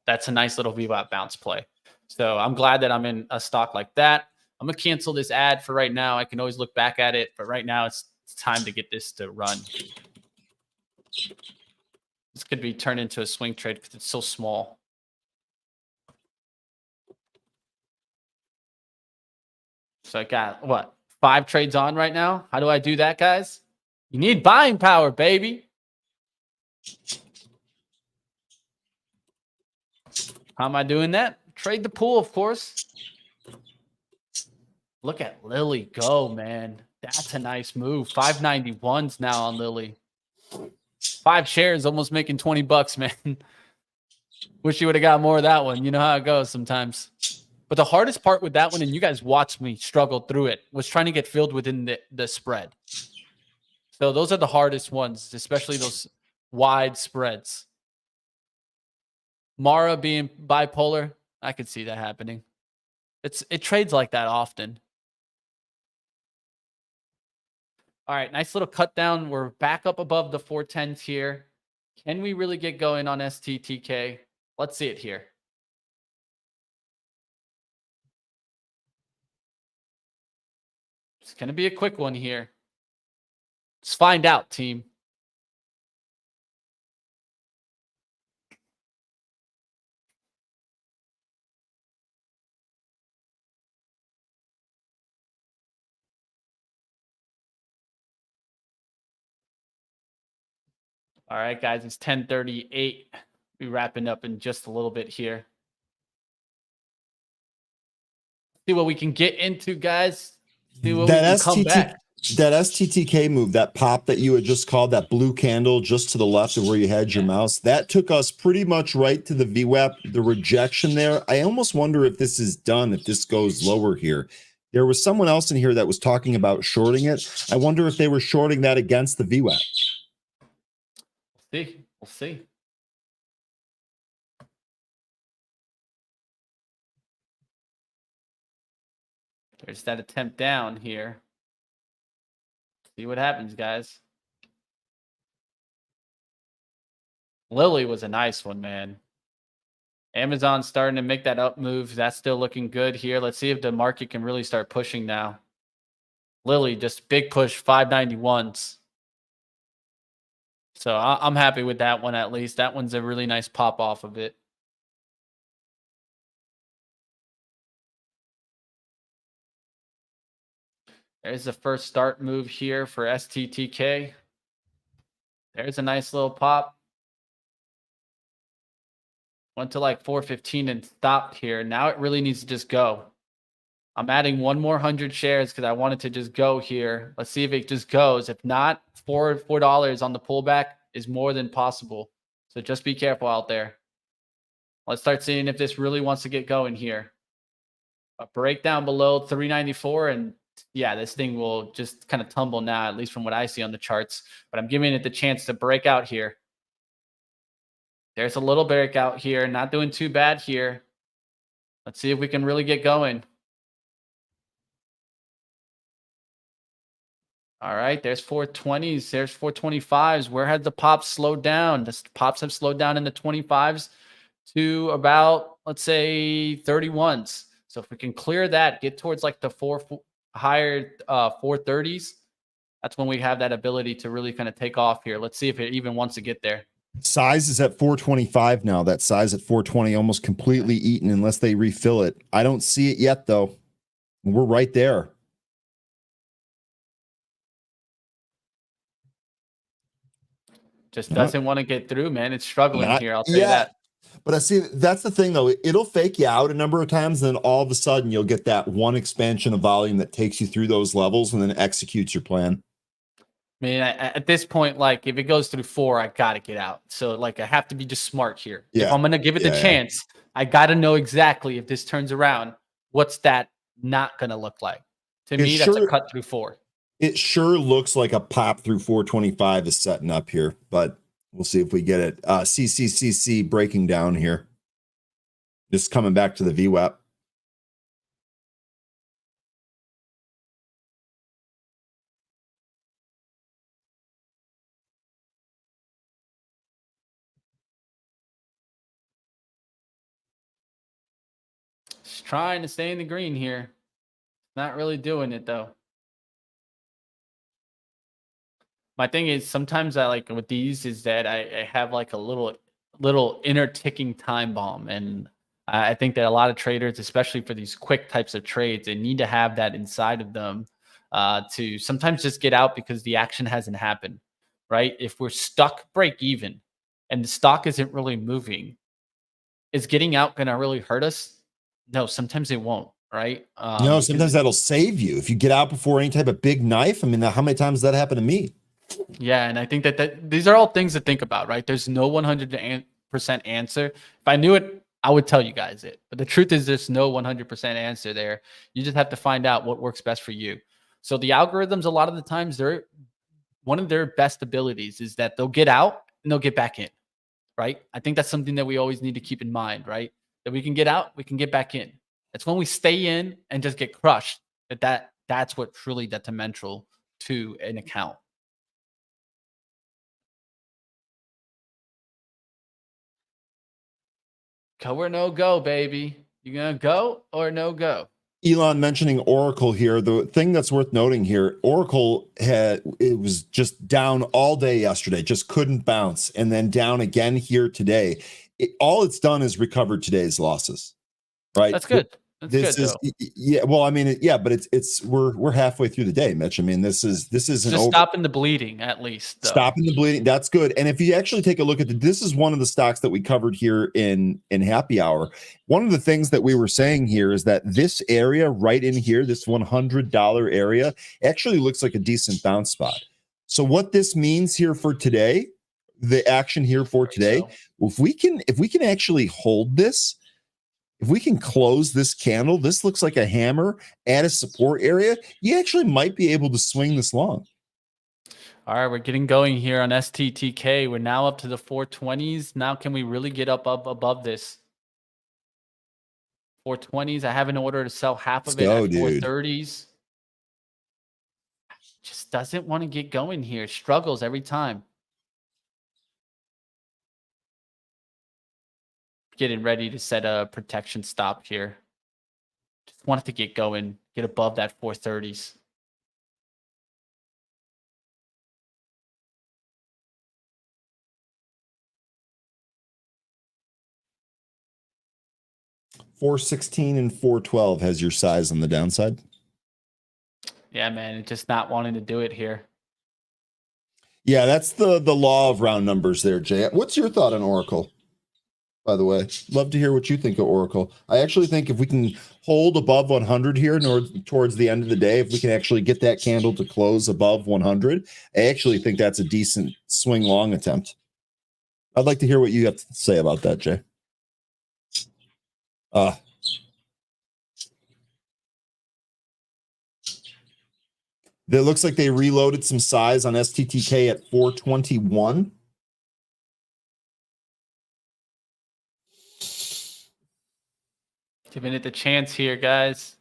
that's a nice little VWAP bounce play. So I'm glad that I'm in a stock like that. I'm going to cancel this ad for right now. I can always look back at it, but right now it's time to get this to run. This could be turned into a swing trade because it's so small. So I got, what, 5 trades on right now? How do I do that, guys? You need buying power, baby. How am I doing that? Trade the pool, of course. Look at Lily go, man. That's a nice move. 591s now on Lily. 5 shares, almost making $20, man. Wish you would have got more of that one. You know how it goes sometimes. But the hardest part with that one, and you guys watched me struggle through it, was trying to get filled within the spread. So those are the hardest ones, especially those wide spreads. Mara being bipolar, I could see that happening. It trades like that often. All right, nice little cut down. We're back up above the 410s here. Can we really get going on STTK? Let's see it here. It's going to be a quick one here. Let's find out, team. All right, guys, it's 10:38. We're wrapping up in just a little bit here. See what we can get into, guys. See what we can come back. That STTK move, that pop that you had just called, that blue candle just to the left of where you had your mouse, that took us pretty much right to the VWAP, the rejection there. I almost wonder if this is done, if this goes lower here. There was someone else in here that was talking about shorting it. I wonder if they were shorting that against the VWAP. We'll see. There's that attempt down here. See what happens, guys. Lily was a nice one, man. Amazon's starting to make that up move. That's still looking good here. Let's see if the market can really start pushing now. Lily, just big push, 591s. So I'm happy with that one, at least. That one's a really nice pop off of it. There's the first start move here for STTK. There's a nice little pop. Went to like 415 and stopped here. Now it really needs to just go. I'm adding one more 100 shares because I want it to just go here. Let's see if it just goes. If not, $4 on the pullback is more than possible. So just be careful out there. Let's start seeing if this really wants to get going here. A breakdown below 394, and yeah, this thing will just kind of tumble now, at least from what I see on the charts. But I'm giving it the chance to break out here. There's a little breakout here. Not doing too bad here. Let's see if we can really get going. All right, there's 420s. There's 425s. Where had the pops slowed down? The pops have slowed down in the 25s to about, let's say, 31s. So if we can clear that, get towards like the higher 430s, that's when we have that ability to really kind of take off here. Let's see if it even wants to get there. Size is at 425 now. That size at 420 almost completely eaten unless they refill it. I don't see it yet, though. We're right there. Just doesn't want to get through, man. It's struggling here. I'll say that. But I see that's the thing, though. It'll fake you out a number of times. And then all of a sudden you'll get that one expansion of volume that takes you through those levels and then executes your plan. I mean, at this point, like if it goes through 4, I got to get out. So like I have to be just smart here. Yeah. If I'm going to give it the chance, I got to know exactly if this turns around, what's that not going to look like? To me, that's a cut through 4. It sure looks like a pop through 425 is setting up here, but we'll see if we get it. CCCC breaking down here. Just coming back to the VWAP. Just trying to stay in the green here. Not really doing it, though. My thing is sometimes I like with these is that I have like a little inner ticking time bomb. And I think that a lot of traders, especially for these quick types of trades, they need to have that inside of them to sometimes just get out because the action hasn't happened, right? If we're stuck break even and the stock isn't really moving, is getting out going to really hurt us? No, sometimes it won't. Right. Sometimes that'll save you. If you get out before any type of big knife. I mean, how many times has that happened to me? Yeah, and I think that these are all things to think about, right? There's no 100% answer. If I knew it, I would tell you guys it. But the truth is there's no 100% answer there. You just have to find out what works best for you. So the algorithms, a lot of the times, one of their best abilities is that they'll get out and they'll get back in, right? I think that's something that we always need to keep in mind, right? That we can get out, we can get back in. It's when we stay in and just get crushed that's what truly detrimental to an account. Go or no go, baby. You gonna go or no go? Elon mentioning Oracle here. The thing that's worth noting here, Oracle it was just down all day yesterday, just couldn't bounce, and then down again here today. All it's done is recovered today's losses, right? That's good. That's good, though. Yeah. Well, I mean, yeah, but we're halfway through the day, Mitch. I mean, this is just stopping the bleeding at least. Though. Stopping the bleeding. That's good. And if you actually take a look at this is one of the stocks that we covered here in happy hour. One of the things that we were saying here is that this area right in here, this $100 area, actually looks like a decent bounce spot. So what this means here for today, the action here for today, if we can actually hold this. If we can close this candle, this looks like a hammer at a support area. You actually might be able to swing this long. All right, we're getting going here on STTK. We're now up to the 420s. Now, can we really get up above this? 420s. I have an order to sell half of it at 430s. Just doesn't want to get going here. Struggles every time. Getting ready to set a protection stop here. Just wanted to get going, get above that 430s. $416 and $412 has your size on the downside. Yeah, man, it's just not wanting to do it here. Yeah, that's the law of round numbers there, Jay. What's your thought on Oracle? By the way, love to hear what you think of Oracle. I actually think if we can hold above 100 here towards the end of the day, if we can actually get that candle to close above 100, I actually think that's a decent swing long attempt. I'd like to hear what you have to say about that, Jay. It looks like they reloaded some size on STTK at 421. Giving it the chance here, guys. It's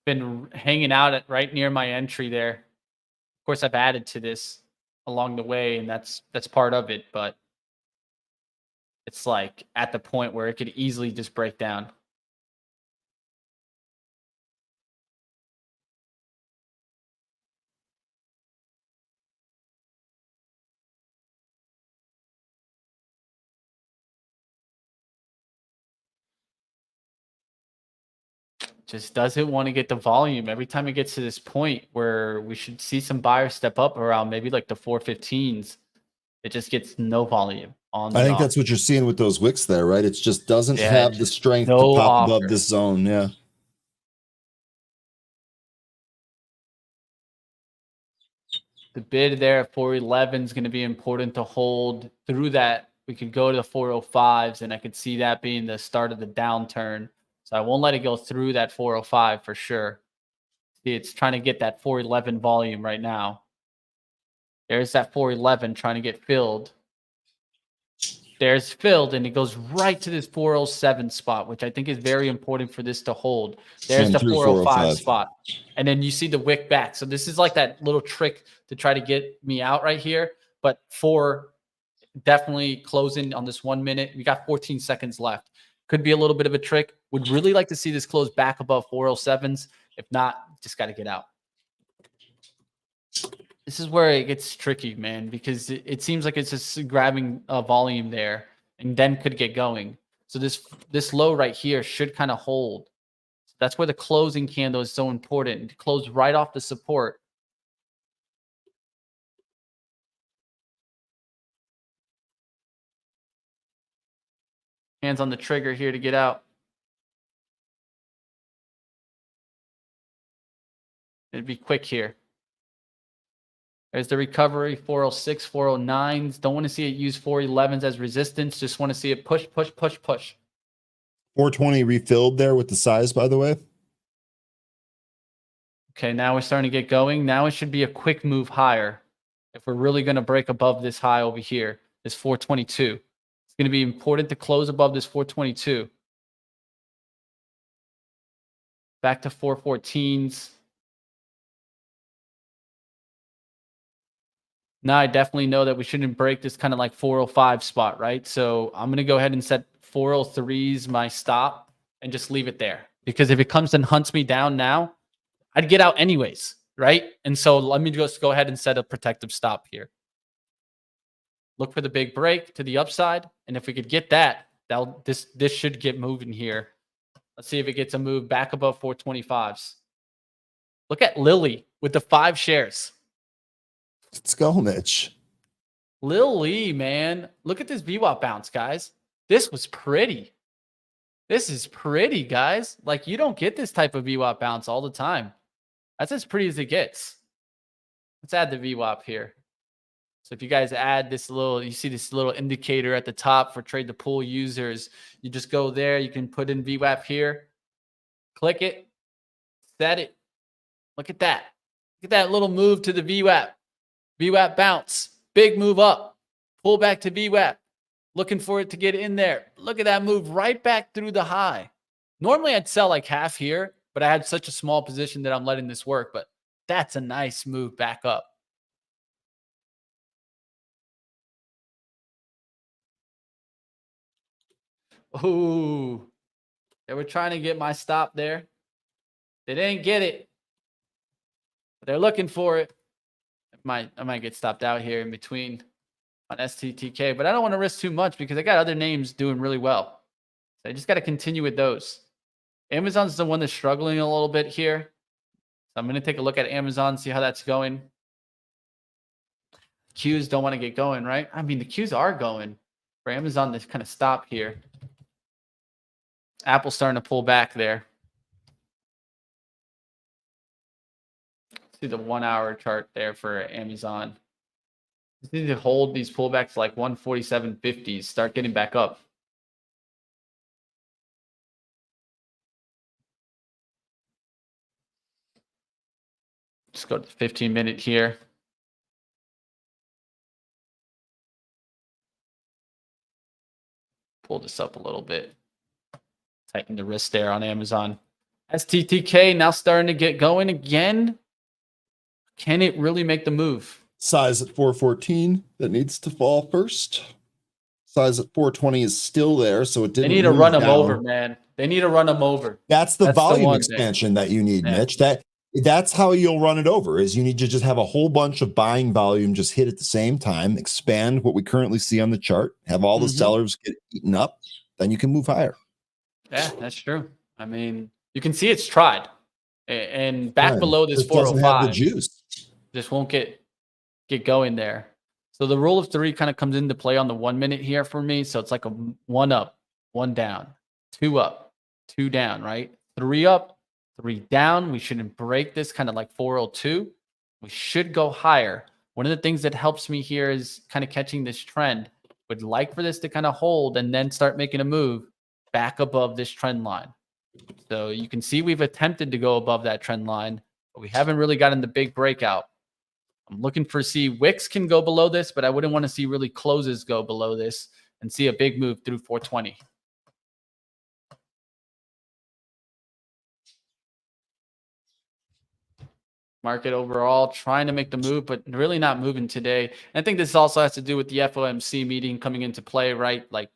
been hanging out at right near my entry there. Of course, I've added to this along the way, and that's part of it, but it's like at the point where it could easily just break down. Just doesn't want to get the volume. Every time it gets to this point where we should see some buyers step up around maybe like the 415s, it just gets no volume on. I think that's what you're seeing with those wicks there, right? It just doesn't have the strength to pop above this zone. Yeah. The bid there at 411 is going to be important to hold through that. We could go to the 405s, and I could see that being the start of the downturn. So I won't let it go through that 405 for sure. See, it's trying to get that 411 volume right now. There's that 411 trying to get filled. There's filled, and it goes right to this 407 spot, which I think is very important for this to hold. There's the 405 spot. And then you see the wick back. So this is like that little trick to try to get me out right here. But for definitely closing on this 1 minute, we got 14 seconds left. Could be a little bit of a trick. Would really like to see this close back above 407s. If not, just got to get out. This is where it gets tricky, man, because it seems like it's just grabbing volume there and then could get going. So this low right here should kind of hold. That's where the closing candle is so important. To close right off the support. Hands on the trigger here to get out. It'd be quick here. There's the recovery, 406, 409s. Don't want to see it use 411s as resistance. Just want to see it push, push, push, push. 420 refilled there with the size, by the way. Okay, now we're starting to get going. Now it should be a quick move higher if we're really going to break above this high over here, this 422. going to be important to close above this 422. Back to 414s. Now I definitely know that we shouldn't break this kind of like 405 spot, right? So I'm going to go ahead and set 403s my stop and just leave it there. Because if it comes and hunts me down now, I'd get out anyways, right? And so let me just go ahead and set a protective stop here. Look for the big break to the upside. And if we could get that, this should get moving here. Let's see if it gets a move back above 425s. Look at Lily with the 5 shares. Let's go, Mitch. Lily, man. Look at this VWAP bounce, guys. This was pretty. This is pretty, guys. Like, you don't get this type of VWAP bounce all the time. That's as pretty as it gets. Let's add the VWAP here. So if you guys add this little, you see this little indicator at the top for trade the pool users. You just go there. You can put in VWAP here. Click it. Set it. Look at that. Look at that little move to the VWAP. VWAP bounce. Big move up. Pull back to VWAP. Looking for it to get in there. Look at that move right back through the high. Normally I'd sell like half here, but I had such a small position that I'm letting this work. But that's a nice move back up. Ooh, they were trying to get my stop there. They didn't get it. But they're looking for it. I might get stopped out here in between on STTK, but I don't want to risk too much because I got other names doing really well. So I just got to continue with those. Amazon's the one that's struggling a little bit here. So I'm going to take a look at Amazon, see how that's going. Qs don't want to get going, right? I mean, the Qs are going. For Amazon to kind of stop here. Apple's starting to pull back there. See the 1 hour chart there for Amazon. Just need to hold these pullbacks like 147.50s, start getting back up. Just go to the 15-minute here. Pull this up a little bit. Tighten the wrist there on Amazon. STTK now starting to get going again. Can it really make the move? Size at 414 that needs to fall first. Size at 420 is still there, so it didn't. They need to run them over, man. They need to run them over. That's the volume expansion that you need, Mitch. That's how you'll run it over. Is you need to just have a whole bunch of buying volume just hit at the same time, expand what we currently see on the chart, have all the sellers get eaten up, then you can move higher. Yeah, that's true. I mean, you can see it's tried, and back below this 405, have the juice. Just won't get going there. So the rule of 3 kind of comes into play on the 1 minute here for me. So it's like a 1 up, 1 down, 2 up, 2 down, right? 3 up, 3 down. We shouldn't break this kind of like 402. We should go higher. One of the things that helps me here is kind of catching this trend. Would like for this to kind of hold and then start making a move back above this trend line. So you can see we've attempted to go above that trend line, but we haven't really gotten the big breakout. I'm looking for see wicks can go below this, but I wouldn't want to see really closes go below this and see a big move through 420. Market overall trying to make the move, but really not moving today. And I think this also has to do with the FOMC meeting coming into play, right? Like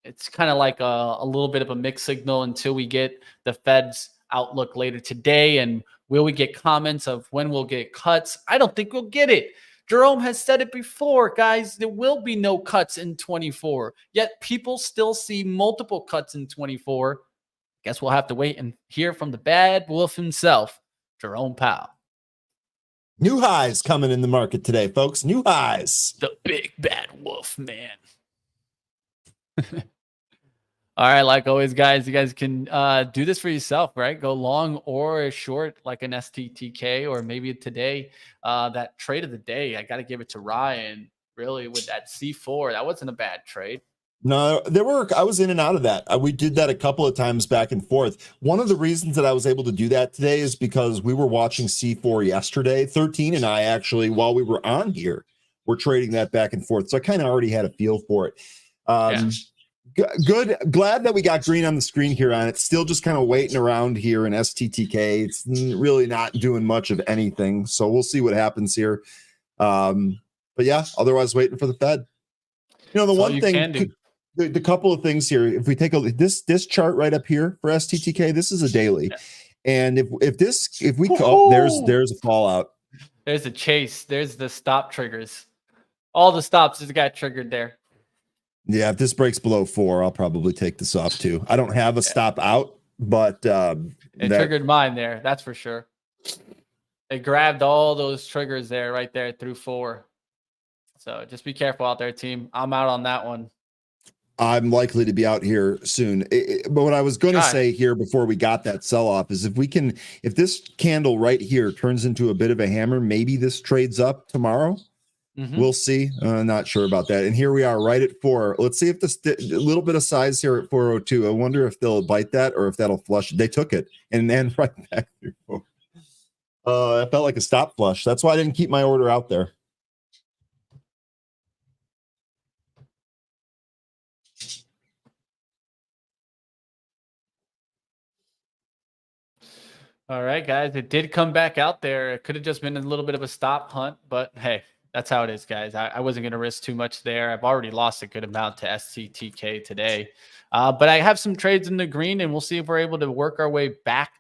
it's kind of like a little bit of a mixed signal until we get the Fed's outlook later today. And will we get comments of when we'll get cuts? I don't think we'll get it. Jerome has said it before, guys. There will be no cuts in 24. Yet people still see multiple cuts in 24. Guess we'll have to wait and hear from the bad wolf himself, Jerome Powell. New highs coming in the market today, folks. New highs. The big bad wolf, man. All right, like always, guys, you guys can do this for yourself, right? Go long or short like an STTK, or maybe today, that trade of the day. I got to give it to Ryan, really, with that C4. That wasn't a bad trade. No, I was in and out of that. We did that a couple of times back and forth. One of the reasons that I was able to do that today is because we were watching C4 yesterday. 13 and I actually, while we were on here, were trading that back and forth. So I kind of already had a feel for it. Um, Good. Glad that we got green on the screen here on it. Still just kind of waiting around here in STTK. It's really not doing much of anything. So we'll see what happens here. But yeah, otherwise waiting for the Fed. You know, the one thing, the couple of things here, if we take a this chart right up here for STTK, this is a daily. Yeah. And if we oh, there's a fallout. There's a chase. There's the stop triggers. All the stops just got triggered there. Yeah, if this breaks below 4, I'll probably take this off too. I don't have a stop out, but it triggered mine there. That's for sure. It grabbed all those triggers there, right there through 4. So just be careful out there, team. I'm out on that one. I'm likely to be out here soon. But what I was going to say here before we got that sell off is if this candle right here turns into a bit of a hammer, maybe this trades up tomorrow. We'll see. Not sure about that. And here we are right at 4. Let's see if this a little bit of size here at 402. I wonder if they'll bite that or if that'll flush. They took it and then right back through 4. It felt like a stop flush. That's why I didn't keep my order out there. All right, guys. It did come back out there. It could have just been a little bit of a stop hunt, but hey, that's how it is, guys. I wasn't going to risk too much there. I've already lost a good amount to STTK today. But I have some trades in the green, and we'll see if we're able to work our way back,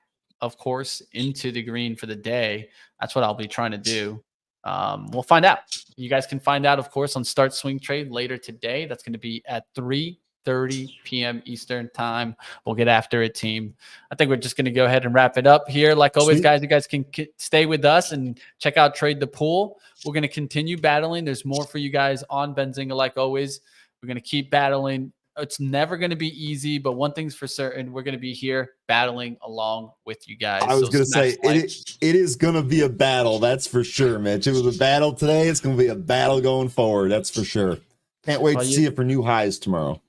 of course, into the green for the day. That's what I'll be trying to do. We'll find out. You guys can find out, of course, on Start Swing Trade later today. That's going to be at 3:30 p.m. Eastern time. We'll get after it, team. I think we're just going to go ahead and wrap it up here. Like always, guys, you guys can stay with us and check out Trade the Pool. We're going to continue battling. There's more for you guys on Benzinga, like always. We're going to keep battling. It's never going to be easy, but one thing's for certain, we're going to be here battling along with you guys. I was going to say, it is going to be a battle. That's for sure, Mitch. It was a battle today. It's going to be a battle going forward. That's for sure. Can't wait to see it for new highs tomorrow.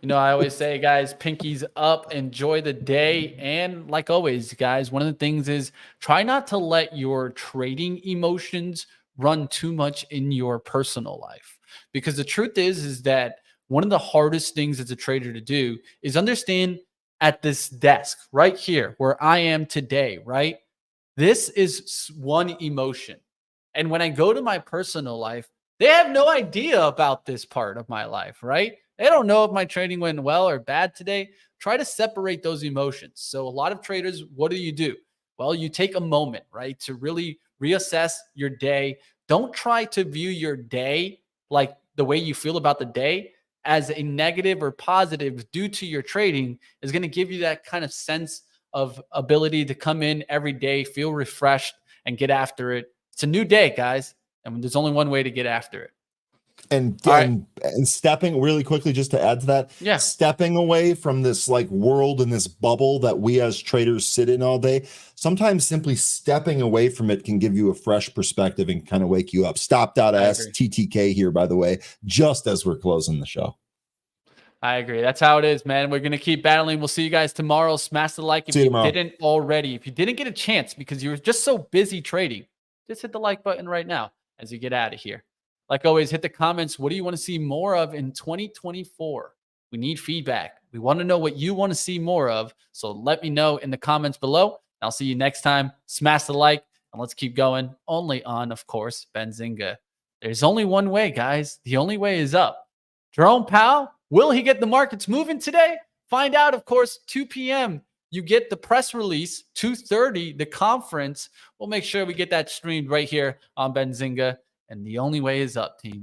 You know, I always say, guys, pinkies up, enjoy the day. And like always, guys, one of the things is try not to let your trading emotions run too much in your personal life. Because the truth is that one of the hardest things as a trader to do is understand at this desk right here where I am today, right? This is one emotion. And when I go to my personal life, they have no idea about this part of my life, right? They don't know if my trading went well or bad today. Try to separate those emotions. So a lot of traders, what do? Well, you take a moment, right, to really reassess your day. Don't try to view your day like the way you feel about the day as a negative or positive due to your trading is going to give you that kind of sense of ability to come in every day, feel refreshed, and get after it. It's a new day, guys, and there's only one way to get after it. And stepping really quickly, just to add to that, stepping away from this like world and this bubble that we as traders sit in all day, sometimes simply stepping away from it can give you a fresh perspective and kind of wake you up. Stopped out of STTK here, by the way, just as we're closing the show. I agree. That's how it is, man. We're going to keep battling. We'll see you guys tomorrow. Smash the like if you didn't already. If you didn't get a chance because you were just so busy trading, just hit the like button right now as you get out of here. Like always, hit the comments. What do you want to see more of in 2024? We need feedback. We want to know what you want to see more of. So let me know in the comments below. I'll see you next time. Smash the like, and let's keep going. Only on, of course, Benzinga. There's only one way, guys. The only way is up. Jerome Powell, will he get the markets moving today? Find out, of course, 2 p.m. You get the press release, 2:30, the conference. We'll make sure we get that streamed right here on Benzinga. And the only way is up, team.